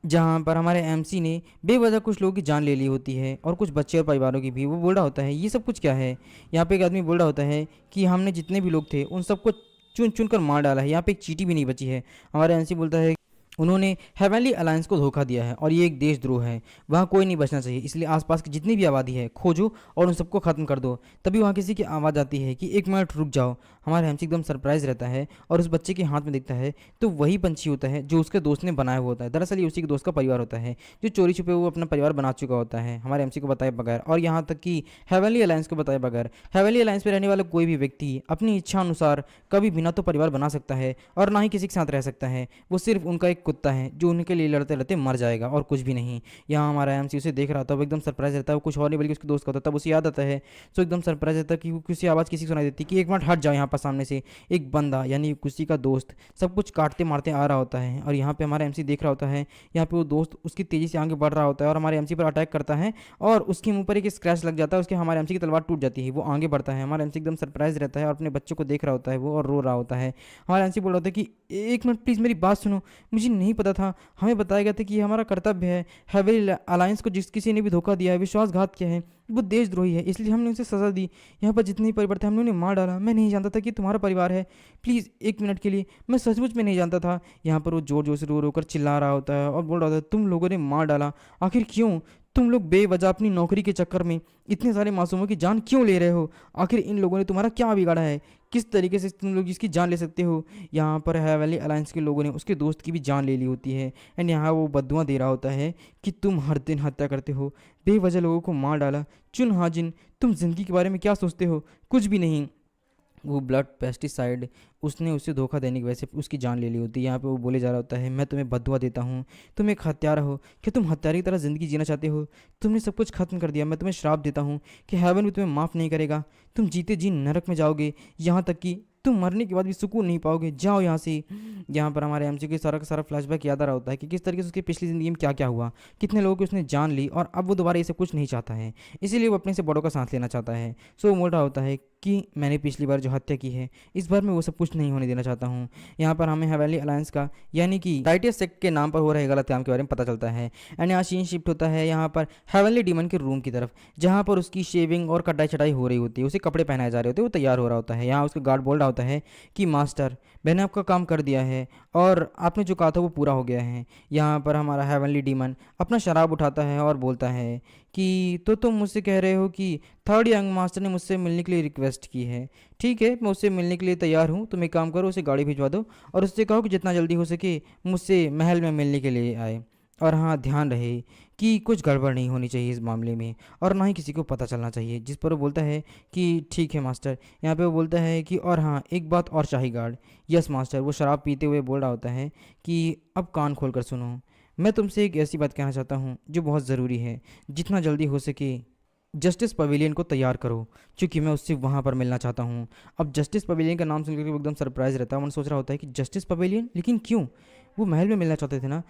जहाँ पर हमारे एमसी ने बेवजह कुछ लोगों की जान ले ली होती है, और कुछ बच्चे और परिवारों की भी। वो बोल रहा होता है ये सब कुछ क्या है? यहाँ पे एक आदमी बोल रहा होता है कि हमने जितने भी लोग थे उन सबको चुन चुन कर मार डाला है, यहाँ पे एक चींटी भी नहीं बची है। हमारे एमसी बोलता है उन्होंने हेवनली अलायंस को धोखा दिया है और ये एक देशद्रोह है, वहाँ कोई नहीं बचना चाहिए, इसलिए आसपास की जितनी भी आबादी है खोजो और उन सबको ख़त्म कर दो। तभी वहाँ किसी की आवाज़ आती है कि एक मिनट रुक जाओ। हमारा एमसी एकदम सरप्राइज रहता है और उस बच्चे के हाथ में देखता है तो वही पंछी होता है जो उसके दोस्त ने बनाया हुआ होता है। दरअसल ये उसी के दोस्त का परिवार होता है जो चोरी छुपे वो अपना परिवार बना चुका होता है, हमारे एमसी को बताए बगैर, और यहाँ तक कि हेवनली अलायंस को बताए बगैर। हेवनली अलायंस में रहने वाला कोई भी व्यक्ति अपनी इच्छा अनुसार कभी भी ना तो परिवार बना सकता है और ना ही किसी के साथ रह सकता है, वो सिर्फ उनका एक कुत्ता है जो उनके लिए लड़ते लड़ते मर जाएगा और कुछ भी नहीं। यहाँ हमारा एमसी उसे देख रहा था, वो एकदम सरप्राइज रहता है, वो कुछ और नहीं बल्कि उसके दोस्त का होता है। तब उसे याद आता है, तो एकदम सरप्राइज रहता है कि किसी आवाज़ किसी सुनाई देती कि एक मिनट हट जाओ यहाँ पर। सामने से एक बंदा यानी किसी का दोस्त सब कुछ काटते मारते आ रहा होता है, और यहाँ पे हमारा एमसी देख रहा होता है। यहाँ पे वो दोस्त उसकी तेज़ी से आगे बढ़ रहा होता है और हमारे एमसी पर अटैक करता है, और उसके मुंह पर एक स्क्रैच लग जाता है, उसके हमारे एमसी की तलवार टूट जाती है। वो आगे बढ़ता है, हमारा एमसी एकदम सरप्राइज रहता है और अपने बच्चों को देख रहा होता है वो, और रो रहा होता है। हमारा एमसी बोल रहा होता है कि एक मिनट प्लीज़ मेरी बात सुनो, मुझे नहीं पता था, हमें बताया गया था कि ये हमारा कर्तव्य है। हैवेली अलायंस को जिस किसी ने भी धोखा दिया है, विश्वासघात किया है, वो देशद्रोही है, इसलिए हमने उसे सज़ा दी। यहाँ पर जितने भी परिवार थे हमने उन्हें मार डाला। मैं नहीं जानता था कि तुम्हारा परिवार है, प्लीज़ एक मिनट के लिए, मैं सचमुच में नहीं जानता था। यहाँ पर वो जोर जोर से रो रो कर चिल्ला रहा होता है और बोल रहा होता है तुम लोगों ने मार डाला, आखिर क्यों? तुम लोग बेवजह अपनी नौकरी के चक्कर में इतने सारे मासूमों की जान क्यों ले रहे हो? आखिर इन लोगों ने तुम्हारा क्या बिगाड़ा है? किस तरीके से तुम लोग इसकी जान ले सकते हो? यहाँ पर हैवेली अलायंस के लोगों ने उसके दोस्त की भी जान ले ली होती है, एंड यहाँ वो बद्दुआ दे रहा होता है कि तुम हर दिन हत्या करते हो, बेवजह लोगों को मार डाला। चुन हाजिन, तुम जिंदगी के बारे में क्या सोचते हो? कुछ भी नहीं। वो ब्लड पेस्टिसाइड, उसने उसे धोखा देने की वजह से उसकी जान ले ली होती है। यहाँ पे वो बोले जा रहा होता है मैं तुम्हें बद्दुआ देता हूँ, तुम एक हत्यारा हो, क्या तुम हत्यारे की तरह ज़िंदगी जीना चाहते हो? तुमने सब कुछ खत्म कर दिया। मैं तुम्हें श्राप देता हूँ कि हेवन भी तुम्हें माफ़ नहीं करेगा, तुम जीते जी नरक में जाओगे, यहाँ तक कि तुम मरने के बाद भी सुकून नहीं पाओगे, जाओ यहाँ से। यहाँ पर हमारे एमसी को सारा का सारा फ्लैशबैक याद आ रहा होता है कि किस तरीके से उसकी पिछली ज़िंदगी में क्या क्या हुआ, कितने लोगों की उसने जान ली, और अब वो दोबारा ये सब कुछ नहीं चाहता है, इसीलिए वो अपने से बड़ों का साथ लेना चाहता है। सो वो बोल रहा होता है कि मैंने पिछली बार जो हत्या की है, इस बार मैं वो सब कुछ नहीं होने देना चाहता हूँ। यहाँ पर हमें हैवेली अलायंस का यानी कि राइटियस सेक्ट के नाम पर हो रहे गलत काम के बारे में पता चलता है, एंड यहाँ सीन शिफ्ट होता है यहाँ पर हैवेली डीमन के रूम की तरफ, जहाँ पर उसकी शेविंग और कटाई छटाई हो रही होती है, उसे कपड़े पहनाए जा रहे होते हैं, वो तैयार हो रहा होता है। यहाँ उसका गार्ड बोल रहा होता है कि मास्टर, मैंने आपका काम कर दिया है और आपने जो कहा था वो पूरा हो गया है। यहाँ पर हमारा हेवनली डीमन अपना शराब उठाता है और बोलता है कि तो तुम मुझसे कह रहे हो कि थर्ड यंग मास्टर ने मुझसे मिलने के लिए रिक्वेस्ट की है, ठीक है, मैं उससे मिलने के लिए तैयार हूँ। तुम एक काम करो, उसे गाड़ी भिजवा दो और उससे कहो कि जितना जल्दी हो सके मुझसे महल में मिलने के लिए आए। और हाँ, ध्यान रहे कि कुछ गड़बड़ नहीं होनी चाहिए इस मामले में, और ना ही किसी को पता चलना चाहिए। जिस पर वो बोलता है कि ठीक है मास्टर। यहाँ पे वो बोलता है कि और हाँ, एक बात और चाहिए गार्ड। Yes master. वो शराब पीते हुए बोल रहा होता है कि अब कान खोल कर सुनो, मैं तुमसे एक ऐसी बात कहना चाहता हूँ जो बहुत ज़रूरी है। जितना जल्दी हो सके जस्टिस पवेलियन को तैयार करो, क्योंकि मैं उससे वहाँ पर मिलना चाहता हूँ। अब जस्टिस पवेलियन का नाम सुनकर वो एकदम सरप्राइज रहता है। मन सोच रहा होता है कि जस्टिस पवेलियन, लेकिन क्यों? वो महल में मिलना चाहते थे ना।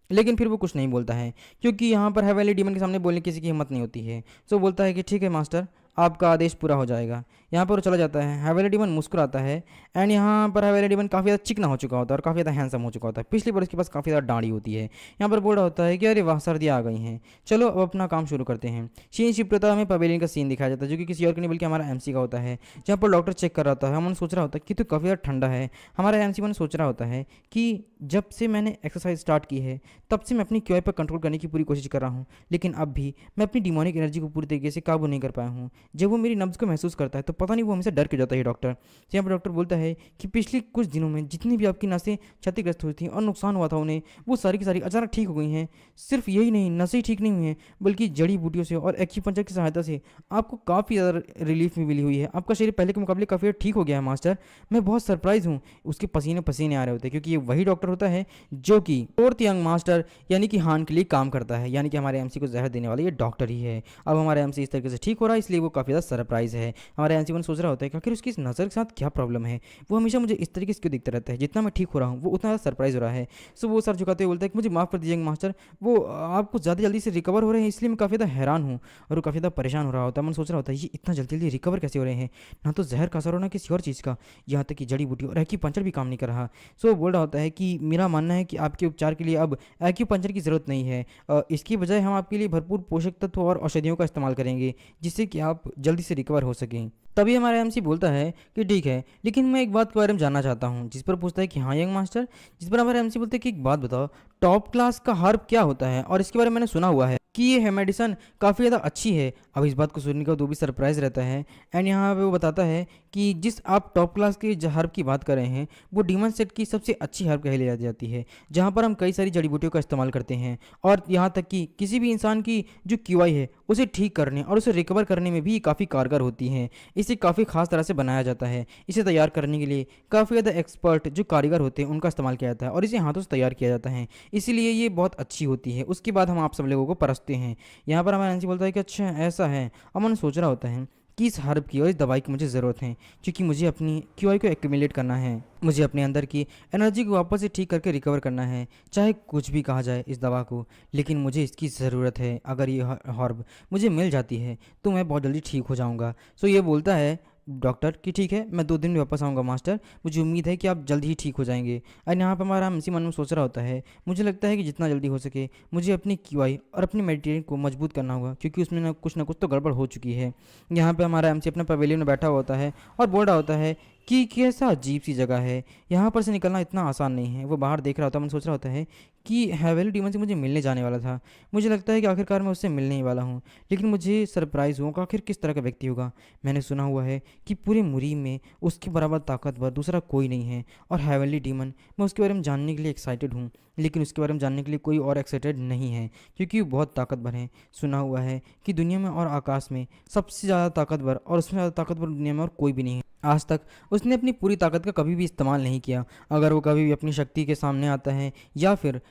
लेकिन फिर वो कुछ नहीं बोलता है, क्योंकि यहाँ पर हैवेली डीमन के सामने बोलने किसी की हिम्मत नहीं होती है। सो बोलता है कि ठीक है मास्टर, आपका आदेश पूरा हो जाएगा। यहाँ पर वो चला जाता है। हैवेली डीमन मुस्कुराता है, एंड यहाँ पर हैवेली डीमन काफ़ी ज़्यादा चिकना हो चुका होता है और काफ़ी ज़्यादा हैंडसम हो चुका होता है। पिछली बार उसके पास काफ़ी ज़्यादा दाढ़ी होती है। यहाँ पर बोल रहा होता है कि अरे वाह, सर्दियाँ आ गई हैं, चलो अब अपना काम शुरू करते हैं। सीन शिफ्ट होता है, हमें पवेलियन का सीन दिखाया जाता है, जो कि किसी और का नहीं बल्कि हमारा एमसी का होता है, जहाँ पर डॉक्टर चेक कर रहा होता है। हमने सोच रहा होता है कि तो काफ़ी ज़्यादा ठंडा है। हमारा एमसी मन सोच रहा होता है कि जब से मैंने एक्सरसाइज स्टार्ट की है तब से मैं अपनी क्यूआई पर कंट्रोल करने की पूरी कोशिश कर रहा हूँ, लेकिन अब भी मैं अपनी डिमोनिक एनर्जी को पूरी तरीके से काबू नहीं कर पाया हूँ। जब वो मेरी नब्ज़ को महसूस करता है तो पता नहीं वो हमेशा डर के जाता है डॉक्टर। तो यहाँ पर डॉक्टर बोलता है कि पिछले कुछ दिनों में जितनी भी आपकी नसें क्षतिग्रस्त हुई थी और नुकसान हुआ था उन्हें, वो सारी की सारी अचानक ठीक हो गई हैं। सिर्फ यही नहीं, नसें ही ठीक नहीं हुई हैं, बल्कि जड़ी बूटियों से और एक्यूपंक्चर की सहायता से आपको काफ़ी ज़्यादा रिलीफ भी मिली हुई है। आपका शरीर पहले के मुकाबले काफ़ी ठीक हो गया है मास्टर, मैं बहुत सरप्राइज हूँ। उसके पसीने पसीने आ रहे होते हैं, क्योंकि ये वही डॉक्टर होता है जो कि फोर्थ यंग मास्टर यानी कि हान के लिए काम करता है, यानी कि हमारे एमसी को जहर देने वाला ये डॉक्टर ही है। अब हमारा एमसी इस तरीके से ठीक हो रहा है, इसलिए वो काफ़ी ज़्यादा सरप्राइज है। हमारे एमसी मन सोच रहा होता है कि आखिर उसकी इस नज़र के साथ क्या प्रॉब्लम है, वो हमेशा मुझे इस तरीके से क्यों दिखता रहता है, जितना मैं ठीक हो रहा हूँ वो उतना ज़्यादा सरप्राइज हो रहा है। सो वो सर झुकाते हुए बोलता है कि मुझे माफ़ कर दीजिएगा मास्टर, वो आपको ज़्यादा जल्दी से रिकवर हो रहे हैं, इसलिए मैं काफ़ी ज़्यादा हैरान हूँ। और वो काफ़ी ज़्यादा परेशान हो रहा होता है। मन सोच रहा होता है ये इतना जल्दी जल्दी रिकवर कैसे हो रहे हैं, ना तो जहर का असर हो ना किसी और चीज़ का, यहाँ तक कि जड़ी बूटी और एक्यूपंक्चर भी काम नहीं कर रहा। सो वो बोल रहा होता है कि मेरा मानना है कि आपके उपचार के लिए अब एक्यूपंक्चर की ज़रूरत नहीं है, इसकी बजाय हम आपके लिए भरपूर पोषक तत्व और औषधियों का इस्तेमाल करेंगे, जिससे कि आप जल्दी से रिकवर हो सकें। तभी हमारा एमसी बोलता है कि ठीक है, लेकिन मैं एक बात के बारे में जानना चाहता हूँ। जिस पर पूछता है कि हाँ यंग मास्टर। जिस पर हमारा एमसी बोलते हैं कि एक बात बताओ, टॉप क्लास का हर्ब क्या होता है, और इसके बारे में मैंने सुना हुआ है कि ये है मेडिसन काफ़ी ज़्यादा अच्छी है। अब इस बात को सुनने का वो भी सरप्राइज रहता है, एंड यहाँ पे वो बताता है कि जिस आप टॉप क्लास के हर्ब की बात कर रहे हैं वो डीमन सेट की सबसे अच्छी हर्ब कहली जाती है, जहाँ पर हम कई सारी जड़ी बूटियों का इस्तेमाल करते हैं, और यहाँ तक कि किसी भी इंसान की जो क्यूआई है उसे ठीक करने और उसे रिकवर करने में भी काफ़ी कारगर होती हैं। इसे काफ़ी ख़ास तरह से बनाया जाता है। इसे तैयार करने के लिए काफ़ी ज़्यादा एक्सपर्ट जो कारीगर होते हैं उनका इस्तेमाल किया जाता है और इसे हाथों से तैयार किया जाता है, इसीलिए ये बहुत अच्छी होती है। उसके बाद हम आप सब लोगों को परसते हैं। यहाँ पर हमारा एनसी बोलता है कि अच्छा ऐसा है। अब मन सोच रहा होता है कि इस हर्ब की और इस दवाई की मुझे ज़रूरत है, क्योंकि मुझे अपनी क्यूआई को एक्यूमुलेट करना है। मुझे अपने अंदर की एनर्जी को वापस से ठीक करके रिकवर करना है, चाहे कुछ भी कहा जाए इस दवा को, लेकिन मुझे इसकी ज़रूरत है। अगर ये हर्ब मुझे मिल जाती है तो मैं बहुत जल्दी ठीक हो जाऊंगा। सो ये बोलता है डॉक्टर कि ठीक है, मैं 2 दिन में वापस आऊँगा मास्टर, मुझे उम्मीद है कि आप जल्द ही ठीक हो जाएंगे। और यहाँ पर हमारा इसी मन में सोच रहा होता है, मुझे लगता है कि जितना जल्दी हो सके मुझे अपनी क्यूआई और अपनी मेडिटेशन को मजबूत करना होगा, क्योंकि उसमें ना कुछ तो गड़बड़ हो चुकी है। यहाँ पे हमारा एमसी अपना पवेलियन में बैठा हुआ होता है और बोल रहा होता है कि कैसा अजीब सी जगह है, यहाँ पर से निकलना इतना आसान नहीं है। वो बाहर देख रहा होता है, मन सोच रहा होता है कि हैवेली डीमन से मुझे मिलने जाने वाला था। मुझे लगता है कि आखिरकार मैं उससे मिलने ही वाला हूँ, लेकिन मुझे सरप्राइज़ हुआ कि आखिर किस तरह का व्यक्ति होगा। मैंने सुना हुआ है कि पूरे मुरीम में उसके बराबर ताकतवर दूसरा कोई नहीं है, और हैवेली डीमन, मैं उसके बारे में जानने के लिए एक्साइटेड हूँ, लेकिन उसके बारे में जानने के लिए कोई और एक्साइटेड नहीं है, क्योंकि वो बहुत ताकतवर है। सुना हुआ है कि दुनिया में और आकाश में सबसे ज़्यादा ताकतवर और उसमें ज़्यादा ताकतवर दुनिया में और कोई भी नहीं है। आज तक उसने अपनी पूरी ताकत का कभी भी इस्तेमाल नहीं किया। अगर वो कभी भी अपनी शक्ति के सामने आता है या फिर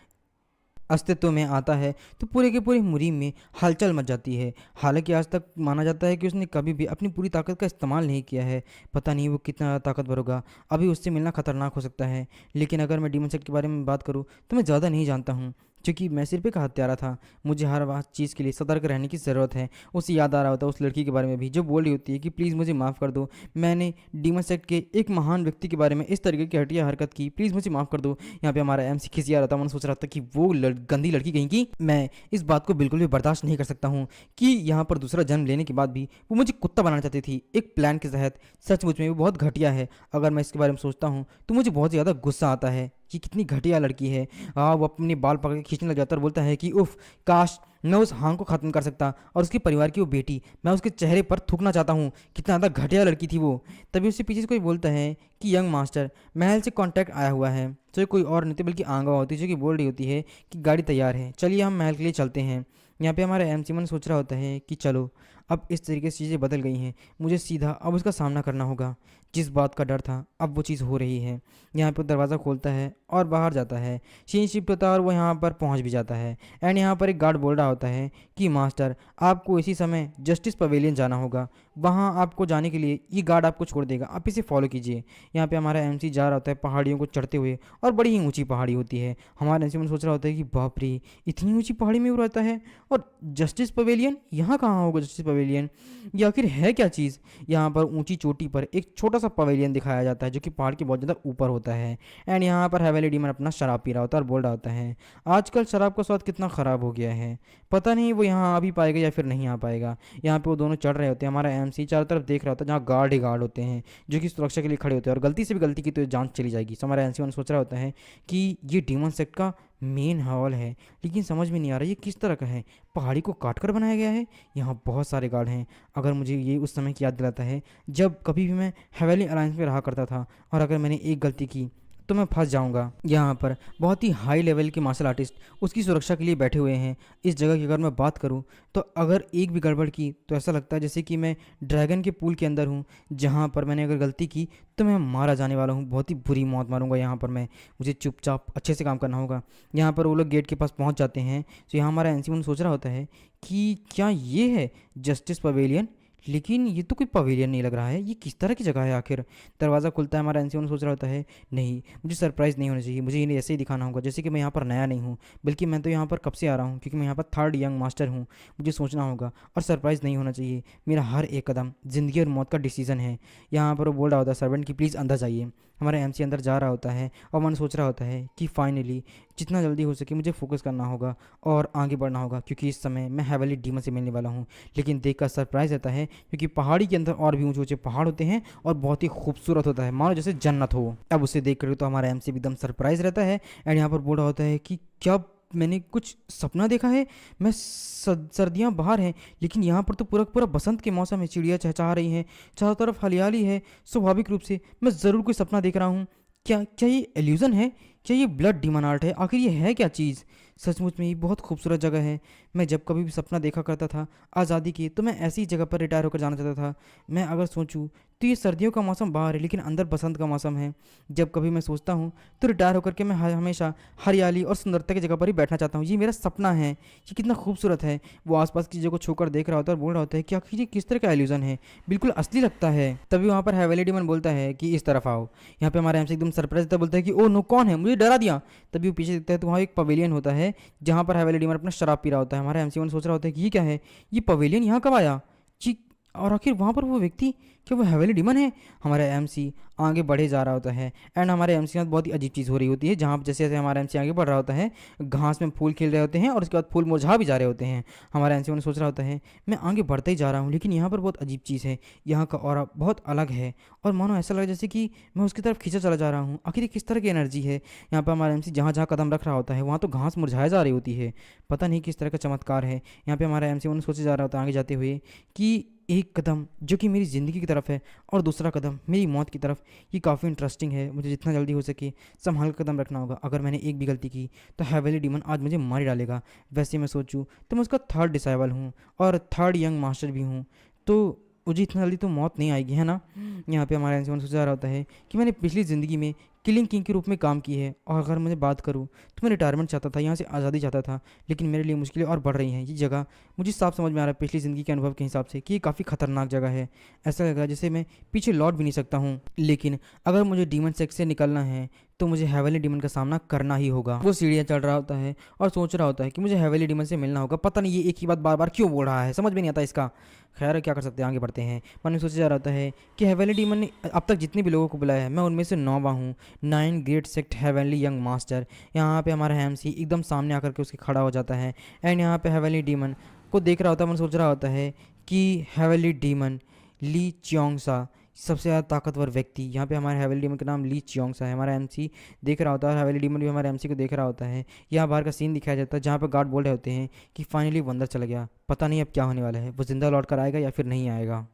अस्तित्व में आता है तो पूरे के पूरे मुरीम में हलचल मच जाती है। हालांकि आज तक माना जाता है कि उसने कभी भी अपनी पूरी ताकत का इस्तेमाल नहीं किया है। पता नहीं वो कितना ज़्यादा ताकतवर होगा, अभी उससे मिलना खतरनाक हो सकता है। लेकिन अगर मैं डीमन सेट के बारे में बात करूँ तो मैं ज़्यादा नहीं जानता हूँ, क्योंकि मैं सिर्फ एक हत्यारा था। मुझे हर बात चीज़ के लिए सतर्क रहने की ज़रूरत है। उसे याद आ रहा होता है उस लड़की के बारे में भी, जो बोल रही होती है कि प्लीज़ मुझे माफ़ कर दो, मैंने डीमन सेट के एक महान व्यक्ति के बारे में इस तरीके की घटिया हरकत की, प्लीज़ मुझे माफ़ कर दो। यहाँ पे हमारा एमसी खिसिया रहा था। मैंने सोच रहा था कि वो गंदी लड़की कहीं की, मैं इस बात को बिल्कुल भी बर्दाश्त नहीं कर सकता हूँ कि यहाँ पर दूसरा जन्म लेने के बाद भी वो मुझे कुत्ता बनाना चाहती थी एक प्लान के तहत। सचमुच में वो बहुत घटिया है। अगर मैं इसके बारे में सोचता हूँ तो मुझे बहुत ज़्यादा गुस्सा आता है कि कितनी घटिया लड़की है। वो अपने बाल पकड़ के खींचने लग जाता है और बोलता है कि उफ, काश मैं उस हांग को ख़त्म कर सकता, और उसके परिवार की वो बेटी, मैं उसके चेहरे पर थूकना चाहता हूँ। कितना ज़्यादा घटिया लड़की थी वो। तभी उससे पीछे से कोई बोलता है कि यंग मास्टर, महल से कांटेक्ट आया हुआ है। तो ये कोई और नहीं थी बल्कि आंगा होती है, जो कि बोल रही होती है कि गाड़ी तैयार है, चलिए हम महल के लिए चलते हैं। यहाँ पे हमारा एम मन सोच रहा होता है कि चलो, अब इस तरीके से चीज़ें बदल गई हैं, मुझे सीधा अब उसका सामना करना होगा। जिस बात का डर था अब वो चीज़ हो रही है। यहाँ पे दरवाज़ा खोलता है और बाहर जाता है। सीन शिफ्ट होता है और वो यहाँ पर पहुँच भी जाता है। एंड यहाँ पर एक गार्ड बोल रहा होता है कि मास्टर, आपको इसी समय जस्टिस पवेलियन जाना होगा, वहाँ आपको जाने के लिए ये गार्ड आपको छोड़ देगा, आप इसे फॉलो कीजिए। यहाँ पे हमारा एमसी जा रहा होता है पहाड़ियों को चढ़ते हुए, और बड़ी ही ऊंची पहाड़ी होती है। हमारा एमसी मन सोच रहा होता है कि बाप रे, इतनी ऊंची पहाड़ी में वो रहता है, और जस्टिस पवेलियन यहाँ कहाँ होगा? जस्टिस पवेलियन ये आखिर है क्या चीज़? यहाँ पर ऊंची चोटी पर एक छोटा सा पवेलियन दिखाया जाता है, जो कि पहाड़ के बहुत ज़्यादा ऊपर होता है। एंड यहाँ पर हैवेली डीमन अपना शराब पी रहा होता है और बोल रहा होता है, आजकल शराब का स्वाद कितना ख़राब हो गया है, पता नहीं वो यहाँ आ भी पाएगा या फिर नहीं आ पाएगा। यहाँ पे वो दोनों चढ़ रहे होते हैं। हमारा एमसी चारों तरफ देख रहा होता है, जहाँ गार्ड ही गार्ड होते हैं जो कि सुरक्षा के लिए खड़े होते हैं, और गलती से भी गलती की तो जान चली जाएगी। तो हमारा एमसी सोच रहा होता है कि ये डीमन सेक्ट का मेन हॉल है, लेकिन समझ में नहीं आ रहा ये किस तरह का है। पहाड़ी को काट कर बनाया गया है, यहाँ बहुत सारे गार्ड हैं। अगर मुझे ये उस समय की याद दिलाता है जब कभी भी मैं हैवेली अलायंस में रहा करता था, और अगर मैंने एक गलती की तो मैं फंस जाऊंगा। यहाँ पर बहुत ही हाई लेवल के मार्शल आर्टिस्ट उसकी सुरक्षा के लिए बैठे हुए हैं। इस जगह की अगर मैं बात करूँ तो अगर एक भी गड़बड़ की तो ऐसा लगता है जैसे कि मैं ड्रैगन के पूल के अंदर हूँ, जहाँ पर मैंने अगर गलती की तो मैं मारा जाने वाला हूँ, बहुत ही बुरी मौत मारूंगा। यहाँ पर मुझे चुपचाप अच्छे से काम करना होगा। यहाँ पर वो लोग गेट के पास पहुँच जाते हैं। तो यहाँ हमारा एनसी सोच रहा होता है कि क्या ये है जस्टिस पवेलियन, लेकिन ये तो कोई पवेलियन नहीं लग रहा है, ये किस तरह की जगह है आखिर। दरवाज़ा खुलता है। हमारा एनसी सोच रहा होता है नहीं, मुझे सरप्राइज़ नहीं होना चाहिए, मुझे इन्हें ऐसे ही दिखाना होगा जैसे कि मैं यहाँ पर नया नहीं हूँ, बल्कि मैं तो यहाँ पर कब से आ रहा हूँ, क्योंकि मैं यहाँ पर थर्ड यंग मास्टर हूँ। मुझे सोचना होगा और सरप्राइज़ नहीं होना चाहिए। मेरा हर एक कदम ज़िंदगी और मौत का डिसीजन है। यहाँ पर वो बोल रहा होता है सर्वेंट की प्लीज़ अंदर जाइए। हमारा एमसी अंदर जा रहा होता है और मन सोच रहा होता है कि फाइनली जितना जल्दी हो सके मुझे फोकस करना होगा और आगे बढ़ना होगा, क्योंकि इस समय मैं हैवेली डीमन से मिलने वाला हूँ। लेकिन देखकर सरप्राइज़ रहता है, क्योंकि पहाड़ी के अंदर और भी ऊंचे ऊंचे पहाड़ होते हैं और बहुत ही खूबसूरत होता है, मानो जैसे जन्नत हो। अब उसे देख कर तो हमारा एमसी एकदम सरप्राइज रहता है। एंड यहाँ पर बोल रहा होता है कि क्या मैंने कुछ सपना देखा है? मैं सर्दियाँ बाहर हैं, लेकिन यहाँ पर तो पूरा पूरा बसंत के मौसम है, चिड़िया चहचहा रही हैं, चारों तरफ हरियाली है। स्वाभाविक रूप से मैं ज़रूर कोई सपना देख रहा हूँ। क्या क्या ये एल्यूज़न है? क्या ये ब्लड डीमन आर्ट है? आखिर ये है क्या चीज़? सचमुच में ये बहुत खूबसूरत जगह है। मैं जब कभी भी सपना देखा करता था आज़ादी की, तो मैं ऐसी जगह पर रिटायर होकर जाना चाहता था। मैं अगर सोचूं तो ये सर्दियों का मौसम बाहर है, लेकिन अंदर बसंत का मौसम है। जब कभी मैं सोचता हूँ तो रिटायर होकर के मैं हमेशा हरियाली और सुंदरता की जगह पर ही बैठना चाहता हूँ। ये मेरा सपना है। ये कितना खूबसूरत है। वो आसपास की चीज़ों को छूकर देख रहा होता है और बोल रहा होता है कि आखिर ये किस तरह का एल्यूजन है, बिल्कुल असली लगता है। तभी वहाँ पर हैवेली डीमन बोलता है कि इस तरफ आओ। यहाँ पे हमारा एमसी एकदम सरप्राइज होता है, बोलता है कि ओ नो, कौन है, मुझे डरा दिया। तभी वो पीछे देखता है तो वहाँ एक पवेलियन होता है जहाँ पर हैवेली डीमन अपना शराब पी रहा होता है। हमारा एमसी वन सोच रहा होता है कि ये क्या है, ये पवेलियन यहाँ कब आया। जी। और आखिर वहाँ पर वो व्यक्ति, क्या वो हैवेली डीमन है। हमारा एमसी आगे बढ़े जा रहा होता है एंड हमारे एमसी के साथ बहुत ही अजीब चीज़ हो रही होती है, जहाँ जैसे जैसे हमारा एमसी आगे बढ़ रहा होता है घास में फूल खिल रहे होते हैं और उसके बाद फूल मुरझा भी जा रहे होते हैं। हमारा एमसी वन सोच रहा होता है मैं आगे बढ़ता ही जा रहा हूँ, लेकिन यहाँ पर बहुत अजीब चीज़ है। यहाँ का ऑरा बहुत अलग है और मानो ऐसा लगा जैसे कि मैं उसकी तरफ खींचा चला जा रहा हूँ। आखिर ये किस तरह की एनर्जी है। यहाँ पर हमारा एमसी जहाँ जहाँ कदम रख रहा होता है वहाँ तो घास मुरझाई जा रही होती है। पता नहीं किस तरह का चमत्कार है। यहाँ पे हमारा एमसी वन सोचे जा रहा होता है आगे जाते हुए कि एक कदम जो कि मेरी ज़िंदगी की तरफ है और दूसरा कदम मेरी मौत की तरफ। ये काफ़ी इंटरेस्टिंग है। मुझे जितना जल्दी हो सके संभाल कर कदम रखना होगा। अगर मैंने एक भी गलती की तो हैवेली डीमन आज मुझे मार ही डालेगा। वैसे मैं सोचूं तो मैं उसका थर्ड डिसाइबल हूँ और थर्ड यंग मास्टर भी हूँ, तो मुझे इतना जल्दी तो मौत नहीं आएगी, है ना। यहाँ पे हमारा इंसान सोचा रहा होता है कि मैंने पिछली ज़िंदगी में किलिंग किंग के रूप में काम की है, और अगर मुझे बात करूँ तो मैं रिटायरमेंट चाहता था, यहाँ से आज़ादी चाहता था। लेकिन मेरे लिए मुश्किलें और बढ़ रही हैं। ये जगह मुझे साफ समझ में आ रहा है पिछली ज़िंदगी के अनुभव के हिसाब से कि ये काफ़ी खतरनाक जगह है। ऐसा लग रहा है जैसे मैं पीछे लौट भी नहीं सकता हूँ। लेकिन अगर मुझे डीमन सेक्स से निकलना है तो मुझे हेवनली डीमन का सामना करना ही होगा। वो सीढ़ियाँ चढ़ रहा होता है और सोच रहा होता है कि मुझे हेवनली डीमन से मिलना होगा। पता नहीं ये एक ही बात बार बार क्यों बोल रहा है, समझ में नहीं आता इसका। खैर क्या कर सकते हैं, आगे बढ़ते हैं। मन में सोचा जा रहा होता है कि हेवनली डीमन ने अब तक जितने भी लोगों को बुलाया है मैं उनमें से 9वां हूँ, 9 great sect heavenly young master. यहाँ पे हमारा एमसी एकदम सामने आकर के उसके खड़ा हो जाता है एंड यहाँ पे हेवनली डीमन को देख रहा होता है। मन सोच रहा होता है कि हेवनली डीमन ली चियोंगसा सबसे ज़्यादा ताकतवर व्यक्ति। यहाँ पे हमारे हैवेली डीमन का नाम ली चियोंगसा है। हमारा एमसी देख रहा होता है, हैवेली डीमन भी हमारे एमसी को देख रहा होता है। यहाँ बाहर का सीन दिखाया जाता है जहाँ पर गार्ड बोल रहे होते हैं कि फाइनली वो अंदर चला गया, पता नहीं अब क्या होने वाला है, वो जिंदा लौट कर आएगा या फिर नहीं आएगा।